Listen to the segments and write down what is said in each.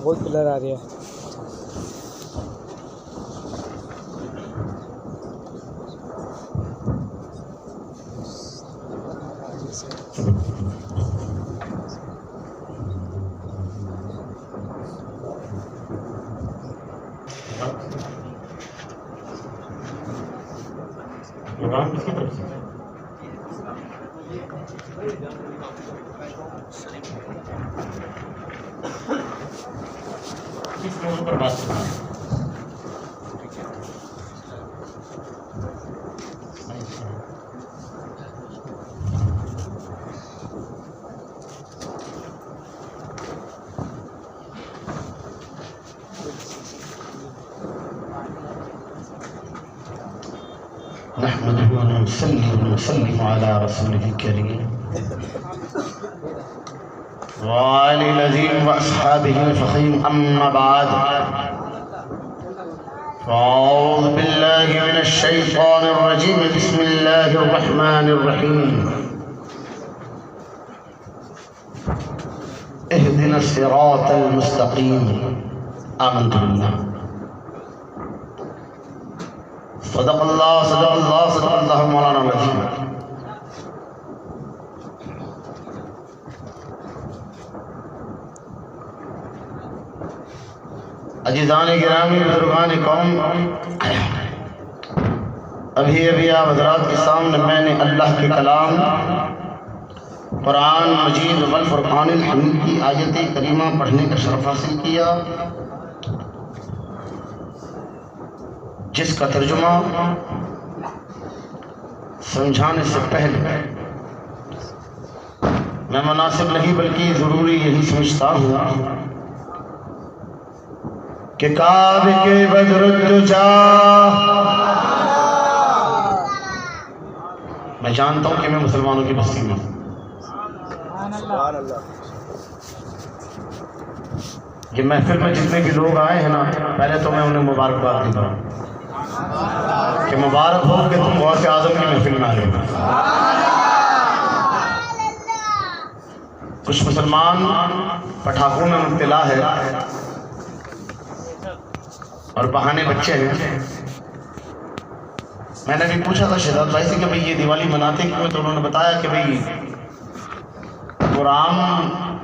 बहुत क्लियर आ रही है। किसकी तरफ से? किस मौजूद पर बात करना है? नहमदुहु अला रसूलिल करीम व आलिल अज़ीम व अस्हाबिहिल फ़ख़ीम अम्मा बाद फ़अऊज़ु बिल्लाहि मिनश शैतानिर रजीम बिस्मिल्लाहिर रहमानिर रहीम इहदिनस सिरातल मुस्तक़ीम आमनतु बिल्लाह सदक़ल्लाहु मौलाना अज़ीम। अज़ीज़ान गिरामी बुज़ुर्गान कौम, अभी आप हज़रात के सामने मैंने अल्लाह के कलाम कुरान मजीद वल फ़ुरक़ानिल हमीद की आयत करीमा पढ़ने का शरफ़ हासिल किया, जिसका तर्जुमा समझाने से पहले मैं मुनासिब नहीं बल्कि ज़रूरी यही समझता हूँ कि काबे के बदरुद्दुजा, मैं जानता हूँ कि मैं मुसलमानों की बस्ती में हूँ। ये महफिल में जितने भी लोग आए हैं ना, पहले तो मैं उन्हें मुबारकबाद देता हूँ कि मुबारक हो कि तुम गौसे आज़म की महफिल में आ गए। कुछ मुसलमान पटाखों में मुब्तला है और बहाने बच्चे हैं। मैंने भी पूछा था शहजाद भाई से कि भाई ये दिवाली मनाते क्यों, तो उन्होंने बताया कि भाई वो राम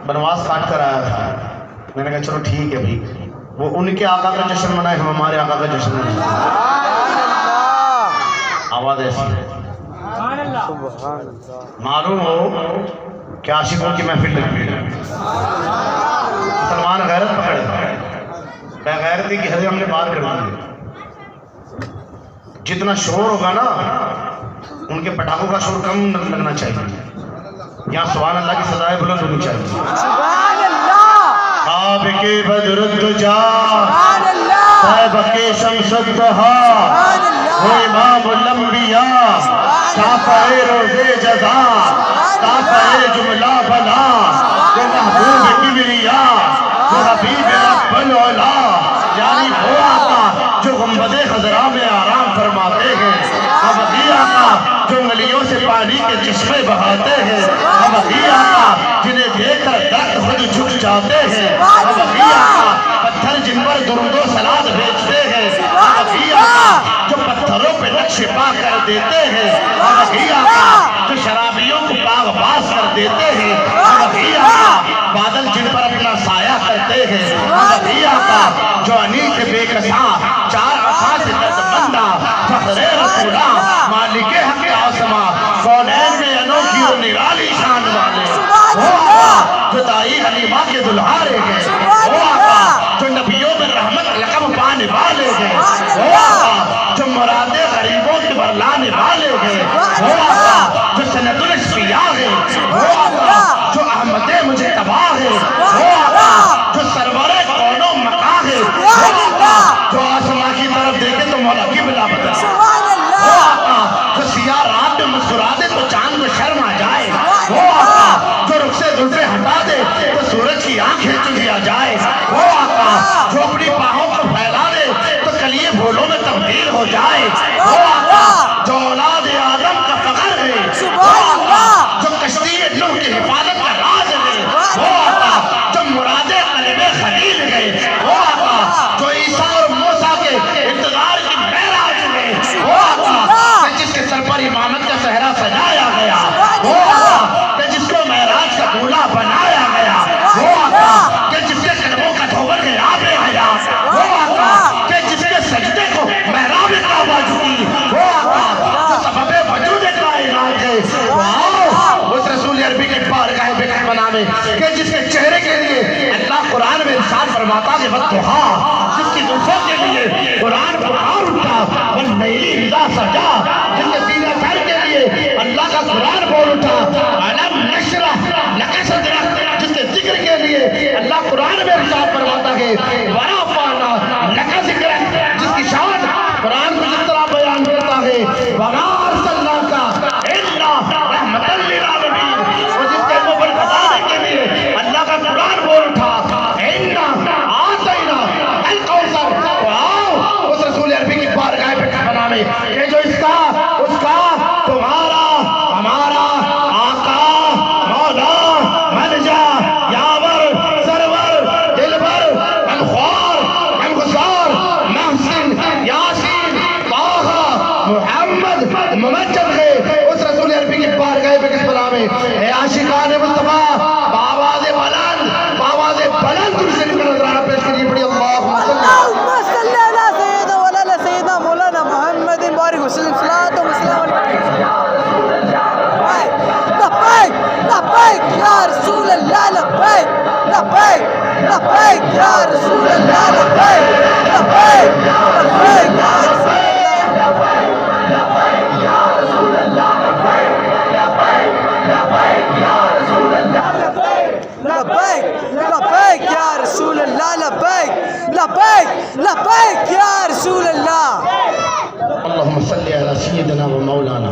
बनवास काट कर आया था। मैंने कहा चलो ठीक है भाई, वो उनके आका का जश्न मनाए, हम हमारे आका का जश्न मनाए। आवाज ऐसी है, मालूम हो कि आशिकों की महफिल लगी है। मुसलमान गैरत पकड़े, बेगैरती की हद हमने पार कर दी है। जितना शोर होगा ना, उनके पटाखों का शोर कम लगना चाहिए। यहाँ सुभान अल्लाह की सदाएं बुलंद होनी चाहिए। काबे के बदरुद्दुजा, तैबा के शम्सुद्दुहा, वो इमामुल अंबिया, शाफ़िए रोज़े जज़ा, शाफ़िए जुमला बला, वो महबूब किबरिया, वो हबीब रब्बुल औला, यानी वो आका जो गुंबदे खज़रा में आराम फरमाते हैं, वही आका जो गलियों से पानी के चश्मे बहाते हैं, वही आका जिन्हें देखकर दर्द खुद झुक जाते हैं, वही आका पत्थर जिन पर दुरूदो सलाद भेजते हैं, वही आका जो पत्थरों पे नक्शे पा कर देते हैं, वही आका जो शराबियों को बागबाज कर देते हैं, वही आका बादल जिन पर अपना साया करते हैं, वही आका जो अनीस बेकसा चार आका से दर्दमंदा फखरे रसूला मालिके हक आसमा कौनैन में अनोखी और निराली शान वाले, वो आका जो दाई हलीमा के दुल्हारे हैं, वो आका जो नबियों में रहमत लक़ब पाने वाले हैं, वो आका जो मुरादे गरीबों के बरलाने वाले हैं, वो आका जो सनदुल अस्फिया है, वो आका जो अहमदे मुझे तबाह है, वो आका जो सरवरे कौनो मका है, वो आका जो आसमां की तरफ देखे तो मौला की बिला बता, वो आका जो सिया रात में मुस्कुरा दे तो चांद में शर्म आ जाए, वो आका जो रुख से जुल्फे हटा दे तो सूरज की आंखें चुंधिया जाए, वो आका जो अपनी बाहों को फैला दे तो अल्लाह लब्बैक लब्बैक लब्बैक या रसूल अल्लाह लब्बैक लब्बैक लब्बैक या रसूल अल्लाह लब्बैक लब्बैक या रसूल अल्लाह लब्बैक लब्बैक लब्बैक या रसूल अल्लाह अल्लाहुम्मा सल्ली अला सय्यिदिना व मौलाना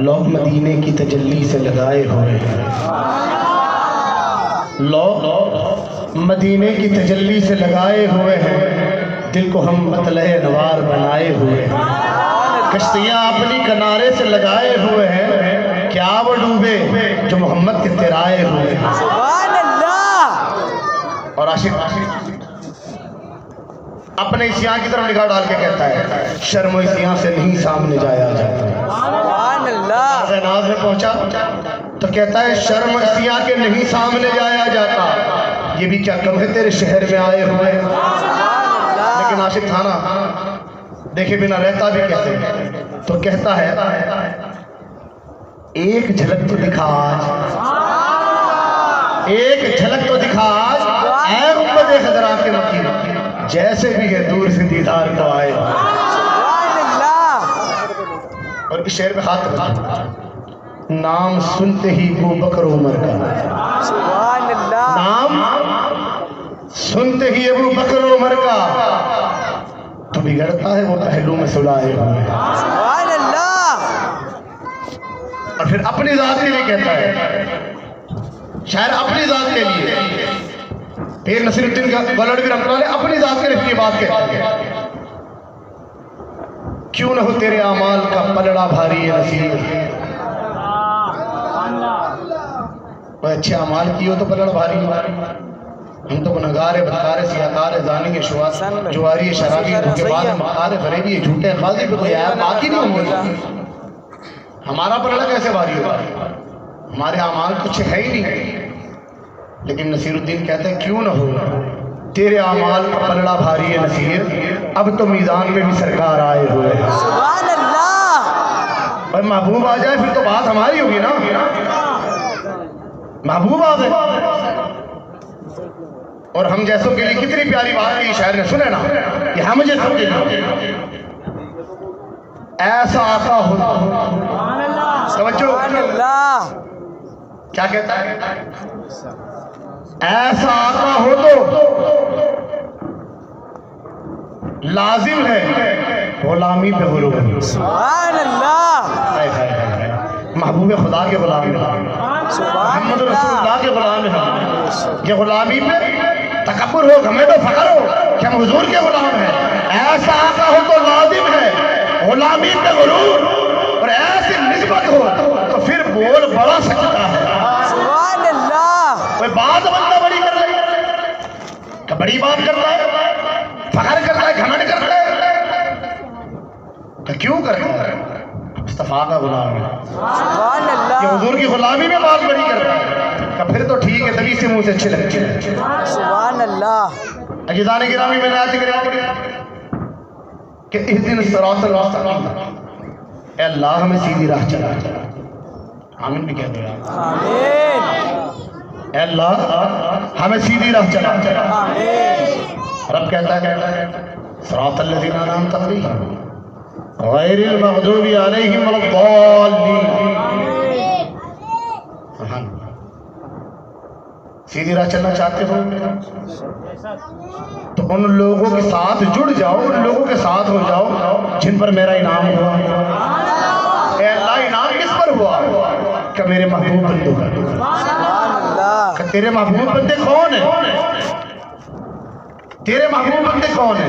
लोग मदीने की तजल्ली से लगाए हुए हैं लोग मदीने की तजल्ली से लगाए हुए हैं दिल को हम मतले नवार बनाए हुए हैं कश्तियाँ अपनी किनारे से लगाए हुए हैं क्या वो डूबे जो मोहम्मद के तिराए हुए हैं सुभान अल्लाह और आशिक अपने इस यहाँ की तरफ निगाह डाल के कहता है शर्म इस यहाँ से नहीं सामने जाया जाता सुभान अल्लाह नाज में पहुंचा तो कहता है शर्म इस यहाँ के नहीं सामने जाया जाता ये भी क्या कम है तेरे शहर में आए हुए लेकिन आशिक था ना देखे बिना रहता भी कैसे तो कहता है एक झलक तो दिखा आज एक झलक तो दिखा आज ऐ उम्मत खजरा के मकीन जैसे भी है दूर से दीदार को आए और इस शेर पे हाथ रखा नाम सुनते ही वो बकर उमर का नाम सुनते ही अबू बकर उमर का तो बिगड़ता है वो पहलू में सुलाए हुए और फिर अपनी जात के लिए कहता है शायर अपनी जात के लिए फिर नसीरुद्दीन का बलड़ भी रखने वाले अपनी जात के लिए बात कहते हैं क्यों न हो तेरे अमाल का पलड़ा भारी है नसीब अच्छे अमाल की हो तो पलड़ भारी हम तो गुनहगारे बदकारे सियाकारे जानी है जुआरी शराबी धोखेबाज मकारे फरेबी झूठे खाजी पे कोई यार बाकी नहीं होंगे हमारा पलड़ा कैसे भारी होगा हमारे अमाल कुछ है ही नहीं लेकिन नसीरुद्दीन कहते हैं क्यों ना हो तेरे अमाल का पलड़ा भारी है नसीर अब तो मीज़ान में भी सरकार आए हुए हैं सुभान अल्लाह भाई महबूब आ जाए फिर तो बात हमारी होगी ना महबूब आ गए और हम जैसों के लिए कितनी प्यारी बात की शायर ने सुने ना कि हम जैसों के लिए ऐसा आता हो समझो क्या कहता है ऐसा आता हो तो लाजिम है गुलामी पे गुरूर सुभान अल्लाह महबूब खुदा के गुलाम मोहम्मद रसूलुल्लाह के गुलाम हैं ये गुलामी पे तकब्बुर हो घमंड हो फख्र हो कि हम हुजूर के गुलाम हैं ऐसा आता हो तो लाजिम है गुलामी पे गुरूर और ऐसी निस्बत हो तो फिर बोल बड़ा सकता है सुभान अल्लाह कोई बात बंदा बड़ी कर रही है बड़ी बात करता है फख्र करता है घमंड करता है तो क्यों करता है मुस्तफा का गुलाम है सुभान अल्लाह ये हुजूर की गुलामी में बात बड़ी करता है तो फिर तो ठीक है तभी से मुंह से अच्छी लगती है सुभान अल्लाह अजीज़ान गिरामी मैंने आज कि इस दिन सिरातल मुस्तकीम ए अल्लाह हमें सीधी राह चला आमीन भी कहते हैं आमीन ए अल्लाह हमें सीधी राह चला आमीन रब कहता है सिरातल लज़ीना अनअमता अलैहिम गैरिल मग़दूबि अलैहिम वलद्दाल्लीन सीधी राह चलना चाहते हो तो उन लोगों के साथ जुड़ जाओ उन लोगों के साथ हो जाओ जिन पर मेरा इनाम हुआ अल्लाह इनाम किस पर हुआ कि मेरे महबूब बंदों का तेरे महबूब बंदे कौन है तेरे महबूब बंदे कौन है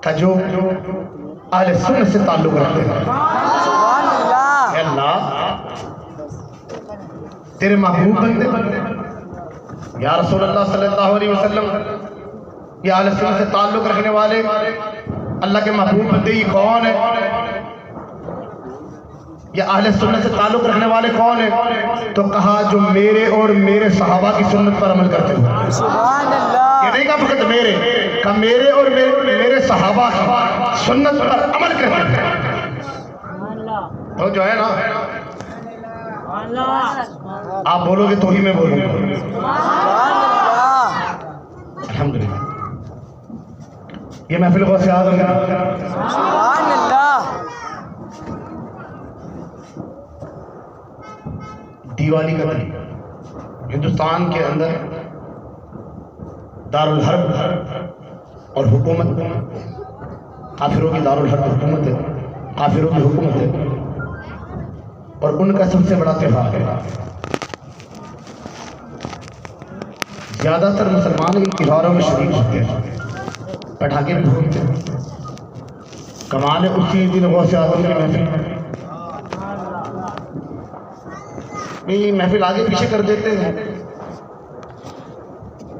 का जो अहले सुन्नत से ताल्लुक रखते हैं अल्लाह तेरे महबूब बंदे या रसूल अल्लाह सल्लल्लाहु अलैहि वसल्लम, ये अहले सुन्नत से ताल्लुक़ रखने वाले अल्लाह के महबूब बंदे ये कौन है? ये अहले सुन्नत से ताल्लुक़ रखने वाले कौन है? तो कहा जो मेरे और मेरे सहाबा की सुन्नत पर अमल करते हो। सुभान अल्लाह। ये नहीं कहा फकत मेरे, कहा मेरे और मेरे सहाबा की सुन्नत पर अमल करते हैं। तो जो है ना, आप बोलोगे तो ही मैं बोलूंगा। अल्हम्दुलिल्लाह। ये महफिल गौसे आज़म का सुभान अल्लाह। दीवाली का दिन हिंदुस्तान के अंदर दारुल हर्ब और हुकूमत, काफिरों की दारुल हर्ब हुकूमत है, काफिरों की हुकूमत है, और उनका सबसे बड़ा त्योहार है। ज्यादातर मुसलमान इन त्योहारों में शरीक होते हैं, पटाखे भी फोड़ते हैं। कमाल है उसी दिन गौसे आज़म की महफिल में महफिल आगे पीछे कर देते हैं।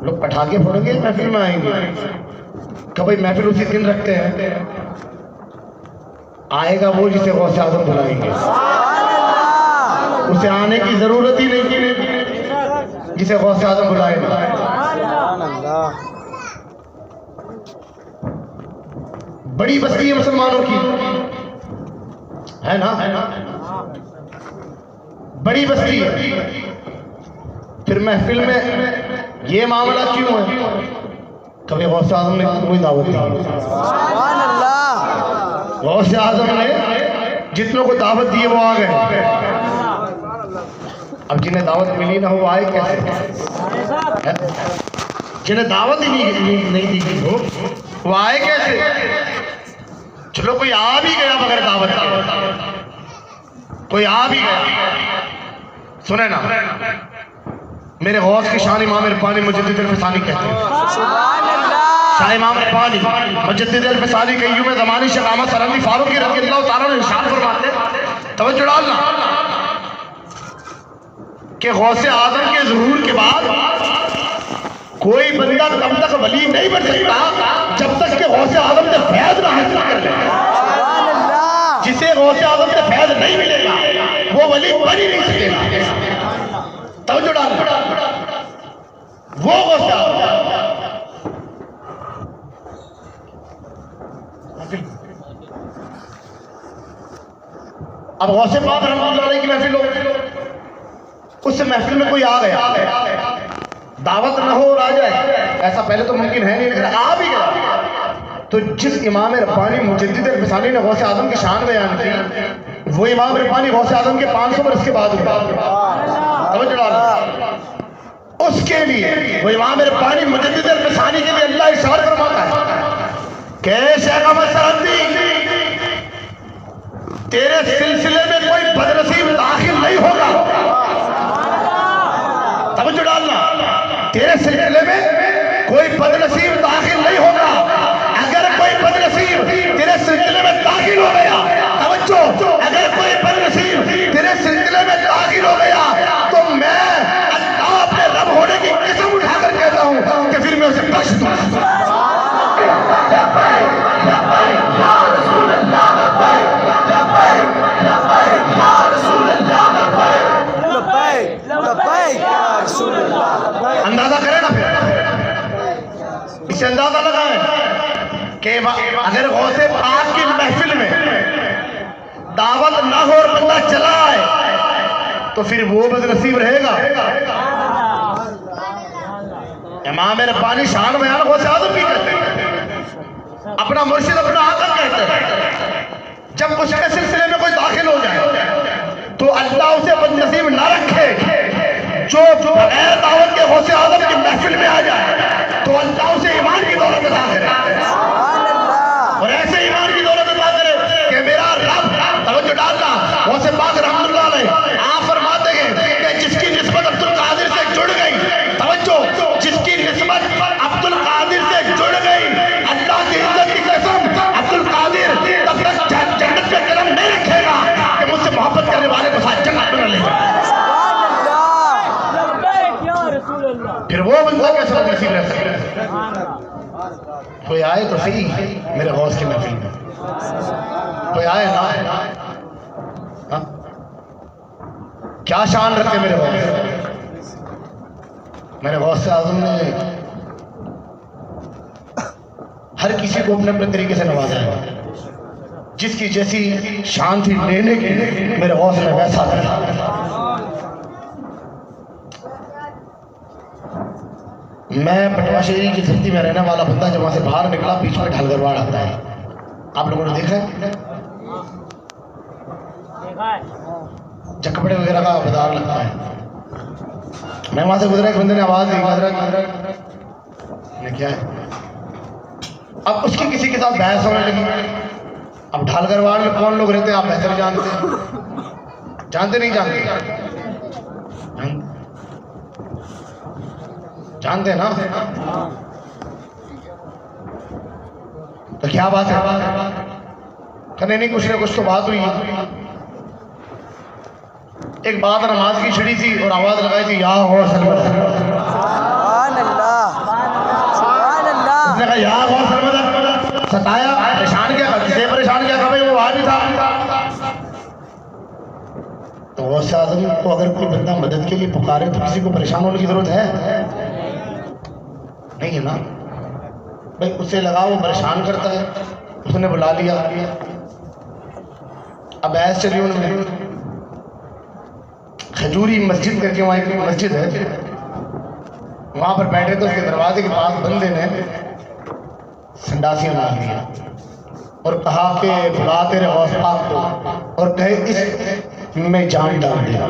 लोग पटाखे फोड़ेंगे, महफिल में आएंगे, कभी महफिल उसी दिन रखते हैं। आएगा वो जिसे गौसे आज़म बुलाएंगे, उसे आने की जरूरत ही नहीं जिसे गौसे आज़म बुलाएगा। बड़ी बस्ती है मुसलमानों की, है ना, बड़ी बस्ती है। फिर महफिल में ये मामला क्यों है? कभी गौसे आज़म ने कोई दावत नहीं। सुभान अल्लाह। गौसे आज़म ने जितनों को दावत दी वो आ गए। अब जिन्हें दावत मिली ना हो वो आए कैसे? जिन्हें दावत ही नहीं दी गई हो वो आए कैसे? चलो कोई आ भी गया बगैर दावत के, कोई आ भी गया। सुने ना, मेरे गौस की शान इमाम इरफानी मुजद्दिद अल-फ़सानी कहते हैं। सुभान अल्लाह। शाह इमाम इरफानी मुजद्दिद अल-फ़सानी कय्यूम ज़मानी शेख अहमद सरंदी फारूकी रज़ियल्लाहु ताला अन्हु इरशाद फरमाते, तवज्जो डालना, कि गौसे आज़म के ज़ुहूर के बाद कोई बंदा तब तक वली नहीं बन सकता जब तक कि गौसे आज़म से फैज़ ना हासिल कर ले। सुभान अल्लाह। जिसे गौसे आज़म से फैज़ नहीं मिलेगा वो वली बन ही नहीं सकेगा। तवज्जो डालना, वो गौसे आज़म। अब गौसे पाक रहमतुल्लाह अलैह की महफिल हो, उस महफिल में कोई आ गया, दावत न हो और आ जाए, ऐसा पहले तो मुमकिन है नहीं, लेकिन आ भी गया, तो जिस इमाम रब्बानी मुजद्दिद अल-फ़सानी ने गौसे आज़म की शान बयान की, वो इमाम रब्बानी गौसे आज़म के 500 बरस के बाद हुआ। उसके लिए वो इमाम रब्बानी मुजद्दिद अल-फ़सानी के लिए अल्लाह इरशाद फरमाता है कि शेख अहमद सरंदी, तेरे सिलसिले में कोई बदनसीब दाखिल नहीं होगा। तवज्जो डालना, तेरे सिलसिले में कोई बदनसीब दाखिल नहीं होगा। अगर कोई बदनसीब तेरे सिलसिले में दाखिल हो गया, तवज्जो, अगर कोई बदनसीब तेरे सिलसिले में दाखिल हो गया तो मैं अल्लाह अपने रब होने की कसम उठाकर कहता हूं कि फिर मैं उसे बख्श दूंगा। अंदाजा करें ना, फिर इससे अंदाजा लगाएं कि अगर गौसे पाक की महफिल में दावत ना हो और बंदा चला आए तो फिर वो बदनसीब रहेगा। इमाम रब्बानी शान बयान गौसे आज़म भी करते हैं, अपना मुर्शिद अपना आका कहते हैं। जब उसके सिलसिले में कोई दाखिल हो जाए तो अल्लाह उसे बदनसीब ना रखे। जो बगैर दावत के गौसे आज़म की महफिल में आ जाए तो अल्लाह उसे ईमान की दौलत अता करे, और ऐसे ईमान की दौलत अता करे कि मेरा रब, तवज्जो डालना, गौसे पाक रहमतुल्लाह अलैह आप फरमाते हैं कि जिसकी निस्बत अब्दुल कादिर से जुड़ गई, तवज्जो, जिसकी निस्बत अब्दुल कादिर से जुड़ गई, अल्लाह की इज्जत की कसम, अब्दुल कादिर तब तक जन्नत में कदम नहीं रखेगा कि मुझसे मोहब्बत करने वाले को साथ जन्नत में न ले जाए। कोई आए तो सही मेरे गौस की महफिल में, कोई आए ना आए। हाँ? क्या शान रखते मेरे गौस। मेरे गौस आज़म ने हर किसी को अपने अपने तरीके से नवाजा है। जिसकी जैसी शान थी लेने की, मेरे गौस ने वैसा दिया। मैं पटवा शहरी की धरती में रहने वाला बंदा जब वहां से बाहर निकला, बीच में ढालगरवाड़ आता है। आप लोगों ने देखा है? कपड़े वगैरह का बाजार लगता है। मैं वहां से गुजरा, एक बंदे ने आवाज दी, क्या है? अब उसकी किसी के साथ बहस होने लगी। अब ढालगरवाड़ में कौन लोग रहते हैं आप बेहतर जानते हैं। जानते नहीं जानते? जानते हैं ना? तो क्या बात है? कहने नहीं, कुछ ना कुछ तो बात हुई। एक बात नमाज की छिड़ी थी और आवाज लगाई थी, या हो सलमत। उसने कहा या हो सलमत। सताया, परेशान किया, किसे परेशान किया? भाई वो वहां भी था। तो गौस आज़म को अगर कोई बंदा मदद के लिए पुकारे तो किसी को परेशान होने की जरूरत है? नहीं है ना भाई। उससे लगा, वो परेशान करता है, उसने बुला लिया। अब ऐसे चली उन्होंने खजूरी मस्जिद करके, वहाँ एक मस्जिद है, वहाँ पर बैठे तो उसके दरवाजे के पास बंदे ने संडासियाँ मार दिया और कहा कि बुला तेरे गौस पाक को और कहे इस में जान डाल दिया।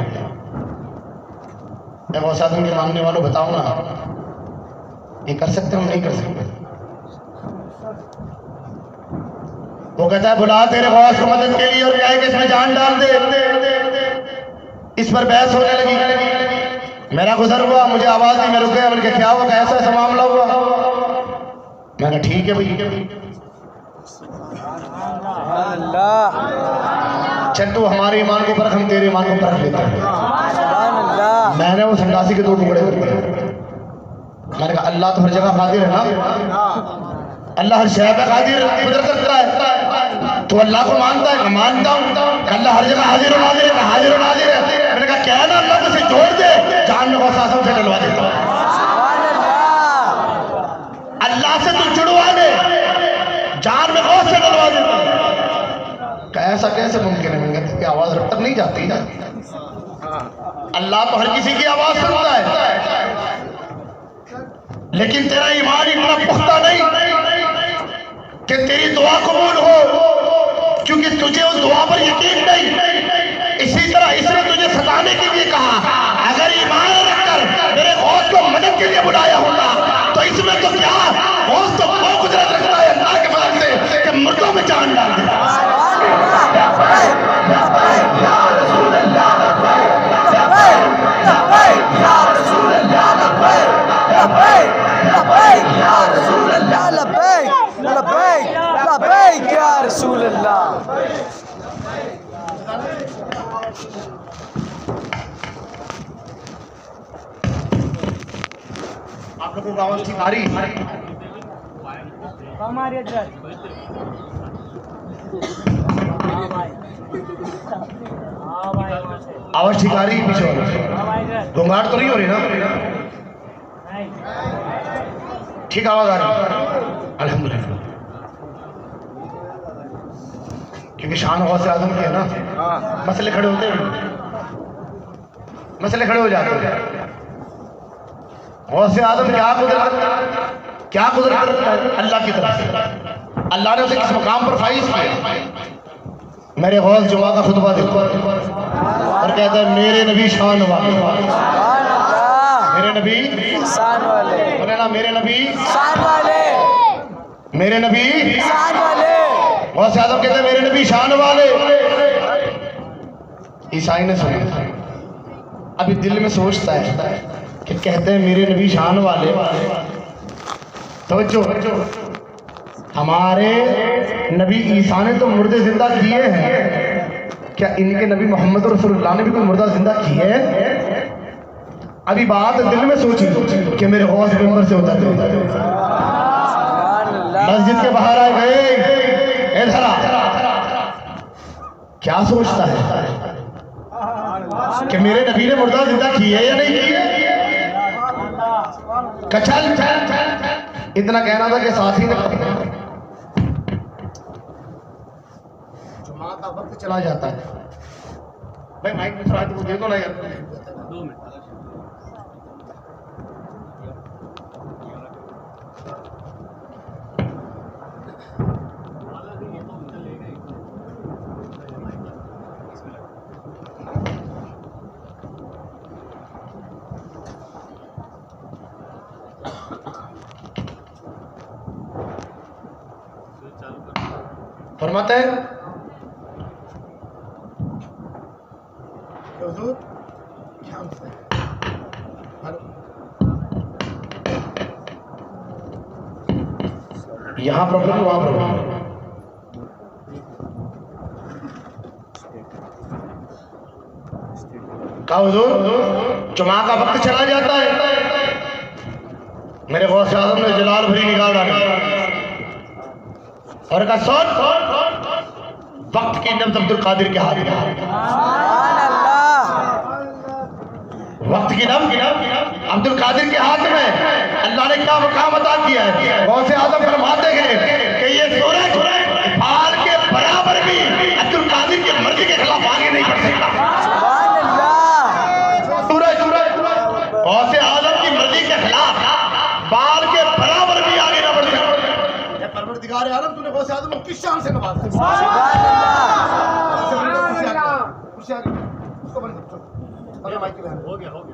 मैं गौस आज़म के मानने वालों बताऊँ ना, ये कर सकते हम नहीं कर सकते। वो कहता है बुला तेरे गौस को मदद के लिए और कहे कि इसमें जान डाल दे। इस पर बहस होने लगी। मेरा गुजर हुआ, मुझे आवाज दी, मैं रुके। मैंने क्या हुआ? कैसा ऐसा मामला हुआ? मैंने ठीक है भाई, चल तू हमारे ईमान को परख, हम तेरे ईमान को परख लेते हैं। मैंने वो संडासी के 2 टुकड़े कर दिए। मैंने कहा अल्लाह तो हर जगह कादिर है ना, अल्लाह हर शय पे कादिर कुदरत करता है। तो अल्लाह को मानता है? मानता हूँ। अल्लाह हर जगह हाजिर और नाजिर है, हाजिर और नाजिर है। मैंने कहा क्या है ना, अल्लाह तुझे जोड़ दे, जान में गौस आज़म से डलवा देता हूँ। अल्लाह से तू जुड़वा दे, जान में गौस से डलवा देता हूँ। ऐसा कैसे मुमकिन है? मैंने कहा आवाज रब तक नहीं जाती ना। अल्लाह तो हर किसी की आवाज सुनता है, लेकिन तेरा ईमान इतना पुख्ता नहीं कि तेरी दुआ कबूल हो, क्योंकि तुझे उस दुआ पर यकीन नहीं। इसी तरह इसने तुझे सताने के लिए कहा। अगर ईमान रखकर मेरे गौस को मदद के लिए बुलाया होता तो इसमें तो क्या, गौस तो वो कुदरत रखता है अल्लाह के फजल से कि मुर्दों में जान डाल दे। आप लोगों को आवाज ठीक आ रही? आवाज ठीक आ रही है? पीछे घुंघाट तो नहीं हो रही ना? ठीक आवाज आ रही है अल्हम्दुलिल्लाह। क्योंकि शान गौस आज़म की है ना, मसले खड़े होते हैं, मसले खड़े हो जाते हैं। गौस आज़म क्या कुदरत अल्लाह की तरफ से। अल्लाह ने उसे किस मकाम पर फाइज किया? मेरे गौस जुमा का खुतबा देते और कहते हैं मेरे नबी शान वाले, मेरे नबी शान वाले, बोले ना मेरे नबी शान वाले, मेरे नबी शान वाले। गौस आज़म कहते हैं मेरे नबी शान वाले। ईसाई ने सुना, अभी दिल में सोचता है कि कहते हैं मेरे नबी शान वाले। तवज्जो, हमारे नबी ईसा ने तो मुर्दे जिंदा किए हैं, क्या इनके नबी मोहम्मद रसूलुल्लाह ने भी कोई मुर्दा जिंदा किए? अभी बात दिल में सोची कि मेरे गौस मिंबर से उतर गए। मस्जिद के बाहर आ गए, इधर आ, क्या सोचता है कि मेरे नबी ने मुर्दा जिंदा की है या नहीं की है? चल इतना कहना था कि साथी ने जुमा का वक्त चला जाता है। भाई माइक में थोड़ा तो दे दो ना यार। 2 मिनट। फरमाते हैं यहाँ प्रॉब्लम वहां प्रॉब्लम। का हुजूर जुमा का वक्त चला जाता है, मेरे गौस आज़म ने जलाल भरी निगाह डाली और कहा सुन, वक्त की नब्ज़ अब्दुल कादिर के हाथ में, वक्त की नब्ज़ अब्दुल कादिर के हाथ में। अल्लाह ने क्या मकाम अता किया है। गौस आज़म फरमाते हैं कि ये सूरज फाल के बराबर भी अब्दुल कादिर की मर्जी के खिलाफ आगे नहीं बढ़ सकता। सूरज गौस आज़म की मर्जी के खिलाफ बाल के बराबर भी आगे ना बढ़ सकता। परवरदिगार आलम तूने गौस आज़म को किस शान से नवाजा। सुभान अल्लाह।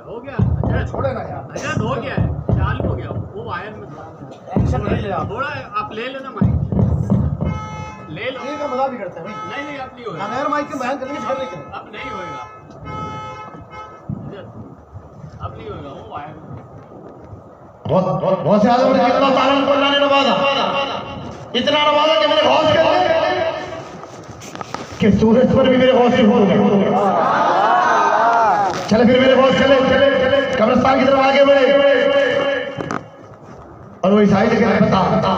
हो गया छोड़े ना यार, हो गया चालू हो गया वो आयत में थोड़ा आप ले लेना माइक, ले लो। ये का मजाक भी करते हैं भाई। नहीं आप नहीं होगा ना यार, माइक के बयान करने से लेकिन अब नहीं होएगा, अब नहीं होएगा वो आयत। बहुत से आदमी ने कितना तारीफ को अल्लाह ने नवाजा, इतना नवाजा कि मैंने गौस कर लिया कि सूरज पर भी मेरे गौस की हुकूमत है। चले फिर मेरे गौस चले कब्रिस्तान की तरफ आगे बढ़े और वो ईसाई ने कहा बता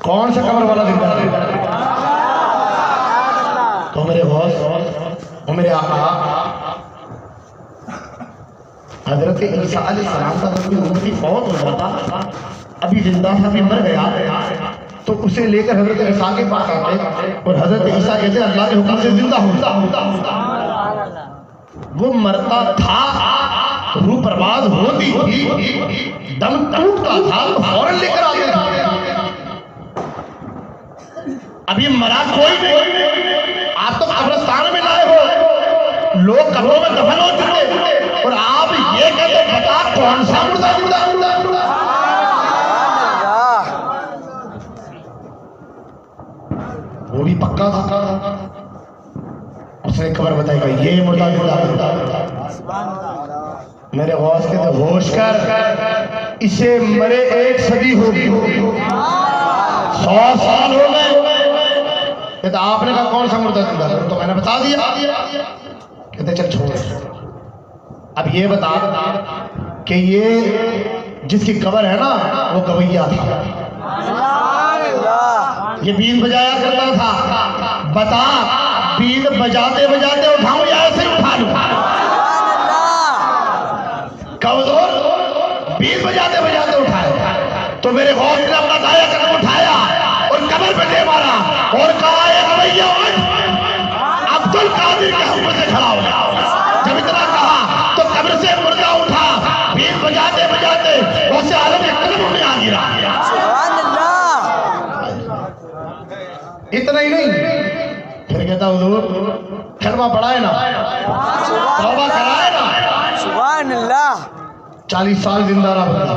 कौन सा कब्र वाला जिंदा है? तो मेरे गौस वो मेरे आका हजरत ईसा अलैहिस्सलाम का कोई उम्मती फौत हो जाता, अभी जिंदा था, अभी मर गया, तो उसे लेकर हजरत ईसा के पास आते और हजरत ईसा कहते अल्लाह के हुक्म से जिंदा होता। वो मरता था, रूह बर्बाद होती थी, दम टूटता था तो फौरन लेकर आते थे। अभी मरा कोई नहीं, आप तो कब्रिस्तान में लाए हो, लोग कब्रों में दफन हो चुके और आप ये कहते बता कौन सा मुर्दा मुर्दा मुर्दा मुर्दा। वो भी पक्का था, उसने खबर बताई ये मुर्दा मुर्दा। मेरे गौस के तो होश कर, इसे मरे 1 सदी होगी, 100 साल हो गए। तो आपने कहा कौन सा मुर्दा जिंदा? तो मैंने बता दिया। कहते चल छोड़, अब ये बता कि ये जिसकी कब्र है ना वो गवैया था, ये बीन बजाया करता था। बता बीन बजाते बजाते उठाऊं या ऐसे उठा लूं? कमजोर बीन बजाते बजाते उठाए तो मेरे गौस ने अपना दाया कदम उठाया और कब्र पे दे मारा और कहा गवैया अब्दुल कादिर के हुक्म से खड़ा हो गया। जब इतना कहा तो कब्र से मुर्दा उठा, बीन बजाते बजाते गौसे आलम के कदम में आ गिरा। इतना ही नहीं, फिर कहता हुजूर कलमा पढ़ा है ना, तौबा करा है ना, सुभान अल्लाह। 40 साल जिंदा रहा बंदा,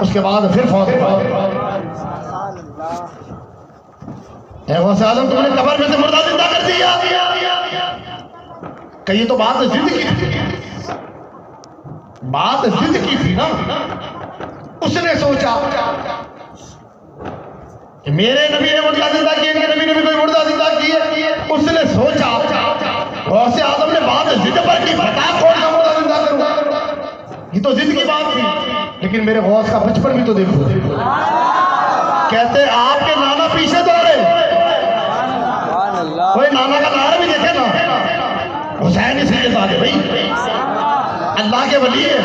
उसके बाद फिर फौत हुआ। गौसे आज़म तुमने कब्र में से मुर्दा जिंदा कर दिया। कही तो बात जिद की थी, बात जिद की थी ना। उसने सोचा कि मेरे नबी ने मुर्दा जिंदा किया, इनके नबी ने भी कोई मुर्दा जिंदा किए। उसने सोचा गौसे आज़म ने बात जिद पर की, बता कौन सा मुर्दा जिंदा करूं। ये तो जिद की बात थी, लेकिन मेरे गौस का बचपन भी तो देखो। कहते आपके नाना पीछे दौड़े। कोई नाना का नारा भी देखे ना, हुसैन इसलिए सादे भाई अल्लाह के वली है,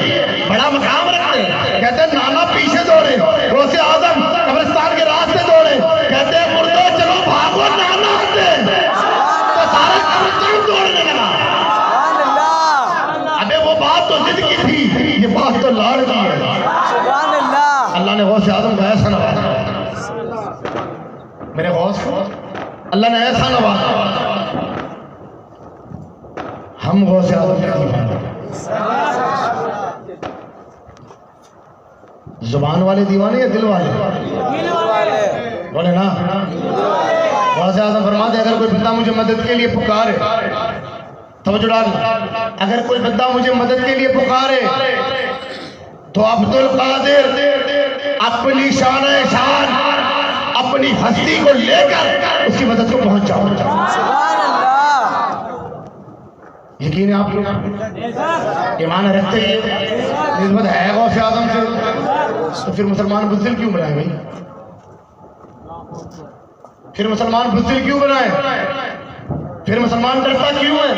बड़ा मकाम रखते हैं। कहते हैं नाना पीछे दौड़े, गौसे आजम कब्रिस्तान के रास्ते दौड़े। कहते हैं मुर्दो चलो भागो नाना आते, तो सारा कब्रिस्तान दौड़ने लगा। अबे वो बात तो जिद की थी, ये बात तो लाड़ की है। अल्लाह ने गौसे आजम को ऐसा नवाजा, मेरे गौस को अल्लाह ने ऐसा नवाजा, हम गौसे आजम के दीवाने। जुबान वाले दीवाने या दिल वाले? बोले ना। गौसे आजम फरमाते अगर कोई बंदा मुझे मदद के लिए पुकारे, तवज्जो डाल, अगर कोई बंदा मुझे मदद के लिए पुकारे तो अब्दुल कादिर अपनी शान अपनी हस्ती को लेकर उसकी मदद को पहुंच जाओ। यकीन है आप लोग? ईमान रखते हैं, निस्बत है गौसे आजम से, तो फिर मुसलमान बुज़दिल क्यों बनाए भाई? फिर मुसलमान बुज़दिल क्यों बनाए? फिर मुसलमान डरता क्यों है?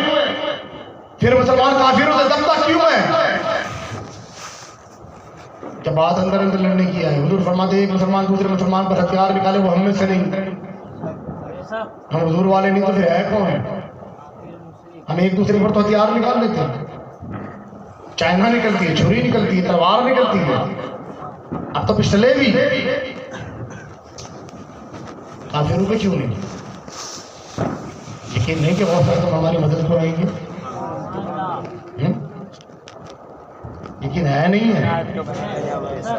फिर मुसलमान काफिरों से दबता क्यों है? जब बात अंदर अंदर लड़ने की है, हुजूर फरमाते एक मुसलमान दूसरे मुसलमान पर हथियार निकाले वो हम में से नहीं, हम हुजूर वाले नहीं तो फिर है कौन? हम एक दूसरे पर तो हथियार निकाल लेते हैं, चाइना निकलती है, छुरी निकलती है, तलवार निकलती है, अब तो पिस्टलें भी। काफिरों पे क्यों नहीं? यकीन नहीं कि बहुत सारे तुम हमारी मदद को आएंगे? यकीन है नहीं है?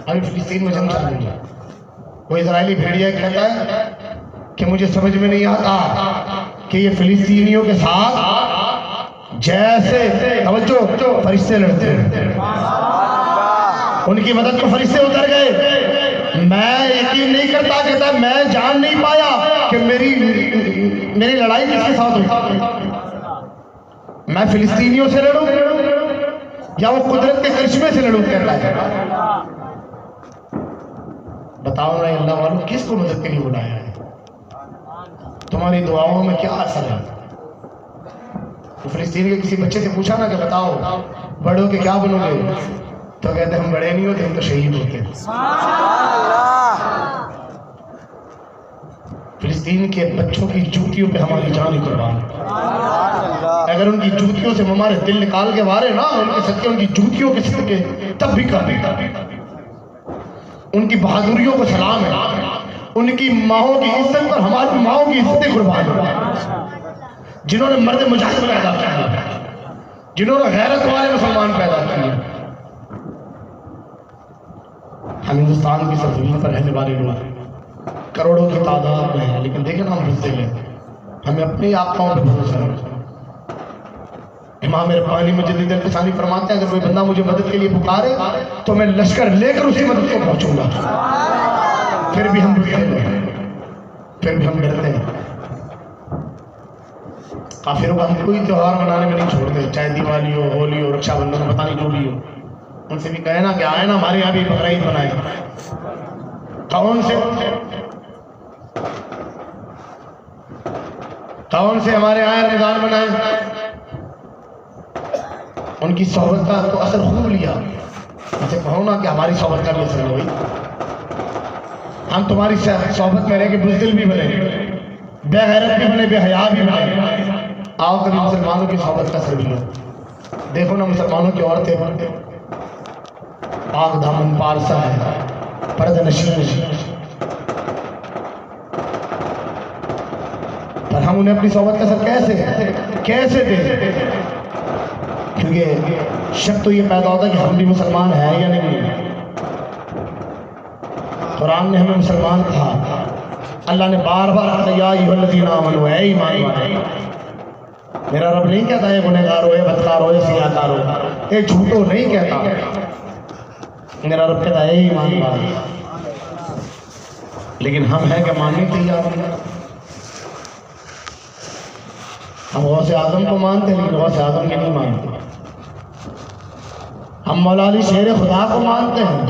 अभी फिलिस्तीन में जंग चल रही है, वो इजरायली भेड़िया कहता है कि मुझे समझ में नहीं आता कि ये फिलिस्तीनियों के साथ जैसे तवज्जो फरिश्ते लड़ते हैं, उनकी मदद को फरिश्ते उतर गए। मैं यकीन नहीं करता, कहता मैं जान नहीं पाया कि मेरी लड़ाई किसके साथ हुई। मैं फिलिस्तीनियों से लड़ूं या वो कुदरत के करिश्मे से लड़ूं, कहता है। बताओ ना अल्लाह वालों, किसको मदद के लिए बुलाया है? तुम्हारी दुआओं में क्या असर है? तो फिलिस्तीन के किसी बच्चे से पूछा ना कि बताओ बड़े के क्या बनोगे, तो कहते हम बड़े नहीं होते, हम तो शहीद होते। फिलिस्तीन के बच्चों की जूतियों पे हमारी जान कुर्बान। अगर उनकी जूतियों से हमारे दिल निकाल के मारे ना, उनके सदके, उनकी जूतियों के सदके, तब भी काफी। उनकी बहादुरियों को सलाम है, उनकी माओं की इज्जत पर हमारी माओं की इज्जतें कुर्बान हो, जिन्होंने मर्द मुजाहिद पैदा किया, जिन्होंने गैरत वाले मुसलमान पैदा किए। हम हिंदुस्तान की सरजमीन पर रहने वाले लोग करोड़ों की तादाद में है, लेकिन देखें ना हम बुज़दिल हैं, हमें अपने आकाओं पर भरोसा है। इमाम रब्बानी मुजद्दिद अल-फ़सानी फरमाते हैं अगर कोई बंदा मुझे मदद के लिए पुकारे तो मैं लश्कर लेकर उसी मदद को पहुंचूंगा। फिर भी हम बुज़दिल हैं, फिर भी हम डरते हैं। काफिरों का हम कोई त्योहार मनाने में नहीं छोड़ते, चाहे दिवाली हो, होली हो, रक्षाबंधन हो, पता नहीं जो भी हो। उनसे भी कहे ना कि आए ना हमारे यहाँ भी बकरा ईद बनाए। कौन से हमारे यहाँ रमजान बनाए? उनकी सोहबत का तो असर खूब लिया। उनसे कहो ना कि हमारी सोहबत का भी असर हुई, हम तुम्हारी सोहबत में रह के बुज़दिल भी बने, बेगैरत भी बने, बेहया भी बने। आओ कभी मुसलमानों की सोहबत का असर भी लो। देखो ना मुसलमानों की औरतें पाक दामन पारसा है, पर्दा नशीन, पर हम उन्हें अपनी सोहबत का असर कैसे दे? क्योंकि शक तो ये पैदा होता है कि हम भी मुसलमान हैं या नहीं। कुरान ने हमें मुसलमान कहा, अल्लाह ने बार बार कहा या अय्युहल्लज़ीना आमनू, ऐ ईमान वाले। मेरा रब नहीं कहता है गुनहगार हो, बदकार हो, सियाकार हो, ये झूठो नहीं कहता। मेरा रब कहता है ईमान वाले। लेकिन हम हैं क्या मानने तैयार नहीं। हम गौसे आजम को मानते हैं लेकिन गौसे आजम के नहीं मानते। हम मौला अली शेर खुदा को मानते हैं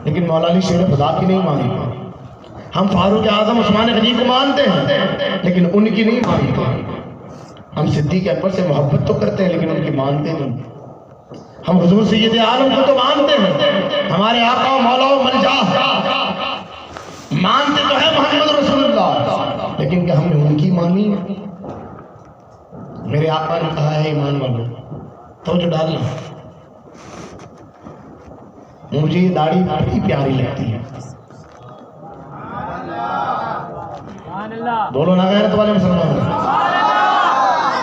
लेकिन मौला अली शेर खुदा की नहीं मानते। हम फारूक आजम उस्मान गनी को मानते हैं लेकिन उनकी नहीं मानते। हम सिद्दीक अकबर से मोहब्बत तो करते हैं लेकिन उनकी मानते नहीं। हम हुजूर सैयद आलम को तो मानते हैं, हमारे आका मौला मलजा मानते तो है मोहम्मद रसूलुल्लाह, लेकिन क्या हमने उनकी मानी? मेरे आका ने कहा है ईमान वालों तो जो डालना, मुझे ये दाढ़ी बड़ी प्यारी लगती है। बोलो ना गैरत वाले मुसलमान।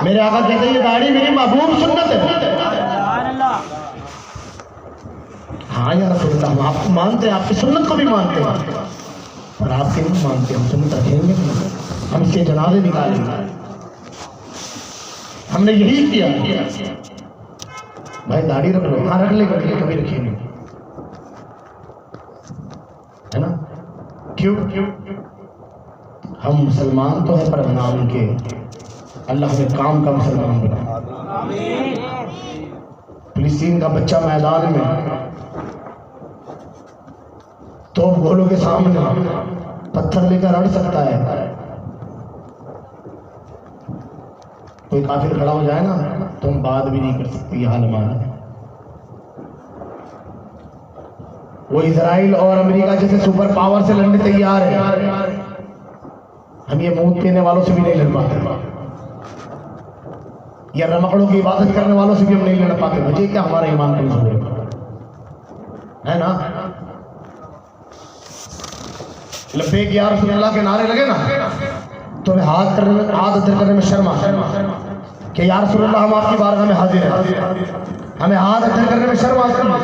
मेरे आका कहते हैं ये दाढ़ी मेरी महबूब सुन्नत है। हाँ यार रसूलुल्लाह, हम आपको मानते हैं, आपकी सुन्नत को भी मानते हैं, पर आपके नहीं मानते। हम सुन्नत रखेंगे, हम इसके जनाजे निकालेंगे। हमने यही किया। भाई दाढ़ी रख लो, हाँ रख ले, कभी रखेंगे, है ना? क्यों? हम मुसलमान तो है पर नाम के, अल्लाह हमें काम का मुसलमान बना। फिलिस्तीन का बच्चा मैदान में तो गोलों के सामने पत्थर लेकर अड़ सकता है। कोई काफिर खड़ा हो जाए ना तो हम बात भी नहीं कर सकते। यह हाल हमारा है। वो इजराइल और अमेरिका जैसे सुपर पावर से लड़ने तैयार है, हम ये मुंह देने वालों से भी नहीं लड़ पाते, या रमकड़ों की इबादत करने वालों से भी हम नहीं लड़ पाते। वजह क्या? हमारा ईमान कमजोर है ना? लब्बैक या रसूलल्लाह के नारे लगे ना तो हाथ करने में, हाथ अदर करने में शर्मा कि या रसूलल्लाह हम आपकी बारगाह में हाजिर हैं। हमें हाथ अदर करने में शर्म आती है,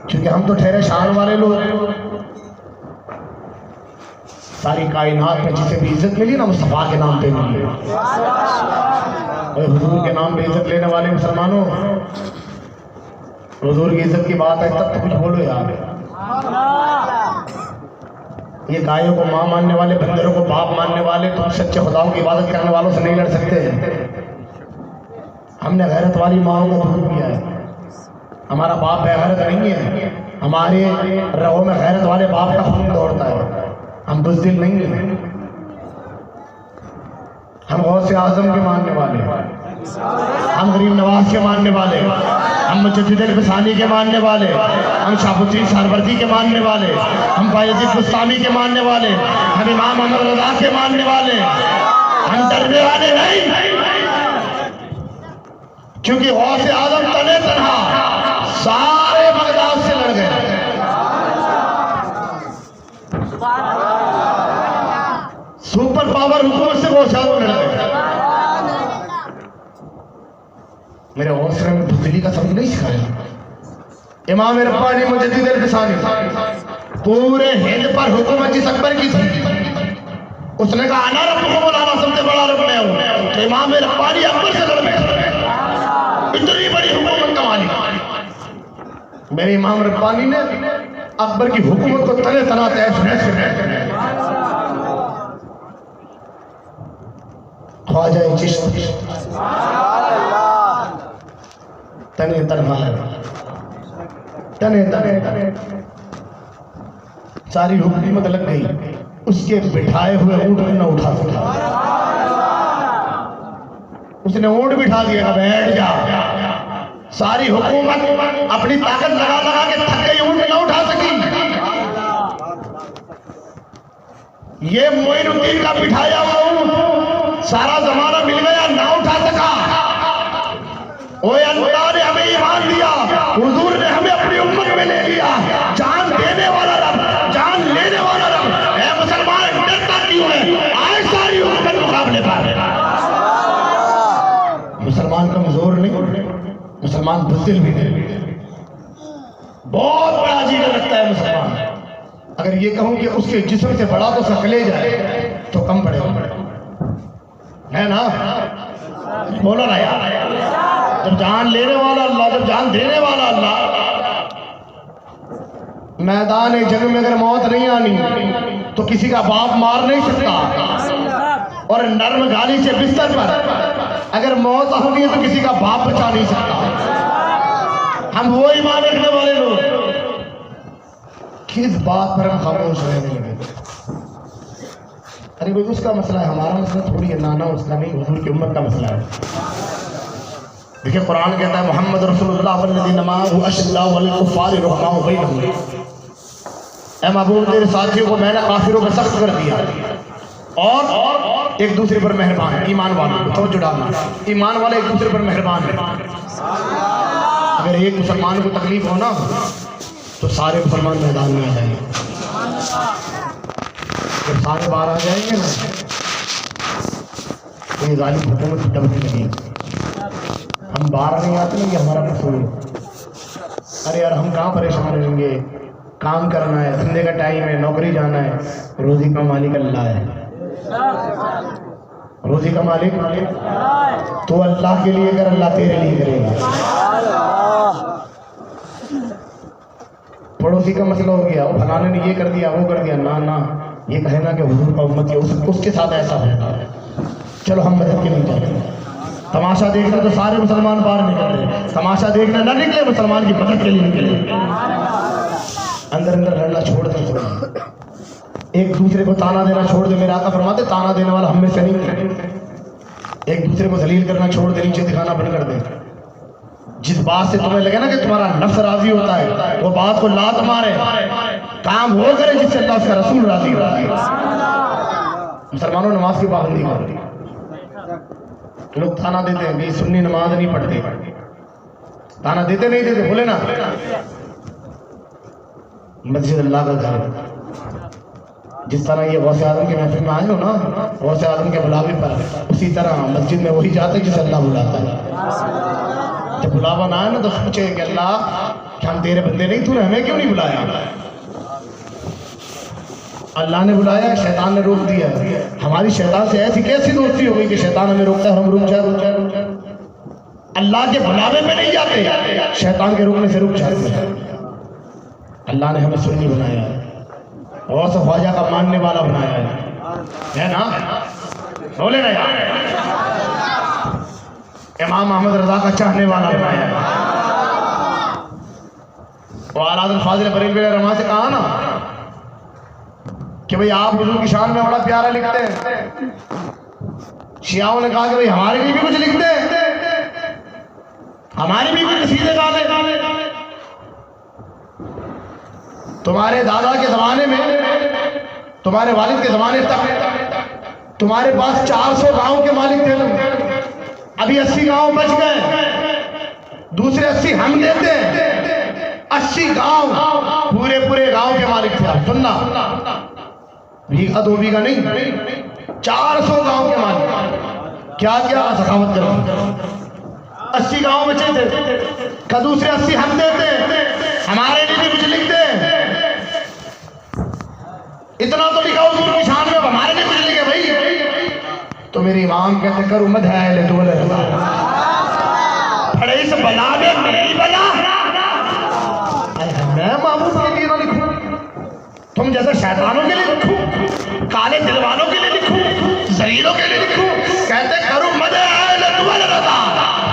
क्योंकि हम तो ठहरे शान वाले लोग। सारी कायनात में जिसे भी इज्जत मिली ना मुस्तफा के नाम पे मिली। और हुजूर के नाम पे इज्जत लेने वाले मुसलमानों, हुजूर की इज्जत की बात है तब तो कुछ बोलो यार। ये गायों को माँ मानने वाले, बंदरों को बाप मानने वाले, तो सच्चे खुदाओं की इबादत करने वालों से नहीं लड़ सकते। हमने गैरत वाली माओ को दूर किया है। हमारा बाप बेगैरत नहीं है, हमारे रगों में गैरत वाले बाप का खून दौड़ता है। हम बुज़दिल नहीं हैं। हम गौसे आज़म के मानने वाले, हम गरीब नवाज के मानने वाले, हम मुजद्दिद अल-फ़सानी के मानने वाले, हम शाहबुद्दीन सहरवर्दी के मानने वाले, हम बायज़ीद बुस्तामी के मानने वाले, हम इमाम अहमद रज़ा के मानने वाले। हम डरने वाले नहीं, क्योंकि गौसे आज़म तने तनहा सारे बगदाद से लड़ गए। सुपर पावर हुकूमत से गौसे आज़म लड़ गए। मेरे हौसले में बुज़दिली का सबक नहीं सिखाया। इमाम रब्बानी मुजद्दिद अल-फ़सानी पूरे हिंद पर हुकूमत जिस अकबर की थी, उसने कहा अना रब्बुकुम अल-आला, सबसे बड़ा रब मैं हूं। तो इमाम रब्बानी अकबर से लड़ गए। इतनी बड़ी हुकूमत कमाली। मेरे इमाम रब्बानी ने अकबर की हुकूमत को तने तना तैश ख्वाजा चिश्ती तने तनहा है, तने तने सारी हुकूमत लग गई। उसके बिठाए हुए ऊंट न उठा सका। उसने ऊंट बिठा दिया, बैठ जा। सारी हुकूमत अपनी ताकत लगा लगा के थक गई, ऊंट न उठा सकी। ये मोइनुद्दीन का बिठाया हुआ ऊंट सारा जमाना मिल गया, ना उठा सका। ओए अल्लाह ने हमें ईमान दिया, हुजूर ने हमें अपनी उम्मत में ले लिया। जान देने वाला रब, जान लेने वाला रब है। मुसलमान डरता क्यों है? आज सारी हुकूमत मुकाबले पर। मुसलमान कमजोर नहीं, मुसलमान बुज़दिल भी नहीं। बहुत बड़ा अजीब लगता है मुसलमान। अगर ये कहूं कि उसके जिस्म से बड़ा तो सकले जाए तो कम पड़ेगा, है ना? बोलो ना यार। जब जान लेने वाला अल्लाह, जब जान देने वाला अल्लाह, मैदान जंग में अगर मौत नहीं आनी तो किसी का बाप मार नहीं सकता। और नर्म गाली से बिस्तर पर अगर मौत होगी तो किसी का बाप बचा नहीं सकता। हम वो ईमान रखने वाले लोग किस बात पर हम खामोश रहने लगे? अरे भाई उसका मसला है, हमारा मसला थोड़ी है। नाना उसका नहीं, हुजूर की उम्मत का मसला है। देखिए कुरान कहता है मोहम्मद रसूलुल्लाह वल्लज़ीना मअहु अशद्दाउ अलल कुफ़्फ़ारि रुहमाउ बैनहुम। ऐ महबूब तेरे साथियों को मैंने काफिरों पर सख्त कर दिया और एक दूसरे पर मेहरबान है। ईमान वालों को तवज्जो डालना, ईमान वाले एक दूसरे पर मेहरबान है। अगर एक मुसलमान को तकलीफ हो ना तो सारे मुसलमान मैदान में आ जाएंगे। जब सारे बाहर आ जाएंगे ना तो ये जालिम हुकूमत दबने लगेगी। हम बाहर नहीं आते ना, ये हमारा कसूर है। अरे यार हम कहाँ परेशान रहेंगे? काम करना है, धंधे का टाइम है, नौकरी जाना है। रोजी का मालिक अल्लाह है। रोजी का मालिक तो अल्लाह के लिए कर, अल्लाह तेरे लिए करेगा। पड़ोसी का मसला हो गया, वो फलाने ने ये कर दिया, वो कर दिया, ना ना ये कहे ना कि हुजूर का उम्मत है, उसके साथ ऐसा है। चलो हम मदद के नहीं जाते। तमाशा देखना तो सारे मुसलमान बाहर निकल रहे, तमाशा देखना ना निकले, मुसलमान की मदद के लिए निकले। अंदर अंदर लड़ना छोड़ दे, एक दूसरे को ताना देना छोड़ दे। मेरे आका फरमाते ताना देने वाला हम में से नहीं है। एक दूसरे को जलील करना छोड़ दे, नीचे दिखाना बंद कर दे। जिस बात से तुम्हें लगे ना कि तुम्हारा नफ्स राजी होता है, वो बात को लात मारे, काम वो करे जिससे अल्लाह उसका रसूल राजी हो। मुसलमानों नमाज की पाबंदी करो। लोग ताना देते हैं कि सुन्नी नमाज नहीं पढ़ते, ताना देते नहीं देते, बोले ना। मस्जिद अल्लाह का घर है। जिस तरह ये गौसे आदम के महफिल में आए हो ना, गौसे आदम के बुलावे पर, उसी तरह मस्जिद में वही जाते जिसे अल्लाह बुलाता है। जब बुलावा ना आए ना तो सोचे कि अल्लाह क्या हम तेरे बंदे नहीं, तूने हमें क्यों नहीं बुलाया? अल्लाह ने बुलाया, शैतान ने रोक दिया। हमारी शैतान से ऐसी कैसी दोस्ती हो गई कि शैतान हमें रोकता है, हम रुक जाए। अल्लाह के बुलावे में नहीं जाते, शैतान के रोकने से रुक जाते। अल्लाह ने हमें सुन्नी बनाया है और सब ख्वाजा का मानने वाला बनाया है ना? बोले ना यार, इमाम अहमद रजा का चाहने वाला बनाया है। और आला फाजिल बरेलवी रहमान से कहा ना कि भाई आप हुजूर की शान में बड़ा प्यारा लिखते हैं। शियाओं ने कहा कि भाई हमारे लिए भी कुछ लिखते हैं, हमारी भी कुछ कसीदे गाने। तुम्हारे दादा के जमाने में, तुम्हारे वालिद के जमाने तक तुम्हारे पास 400 गांव के मालिक थे। अभी 80 गांव बच गए, दूसरे 80 हम देते हैं। 80 गांव पूरे गांव के मालिक थे। आप सुनना, बीघा 2 बीघा नहीं, 400 गांव के मालिक। क्या क्या सखावत करो। 80 गांव बचे थे, दूसरे 80 हम देते, हमारे लिए भी कुछ लिखते। इतना तो लिखा हुजूर की शान में, हमारे लिए कुछ लिखे भाई। तो मेरे इमाम कहते कर उम्मत है तो बड़े इस बला में मेरी बला, मैं महबूब के लिए ना लिखूं, तुम जैसे शैतानों के लिए लिखूं, काले दिल वालों के लिए लिखूं, जलीलों के लिए लिखूं? कहते करूं मद रजा,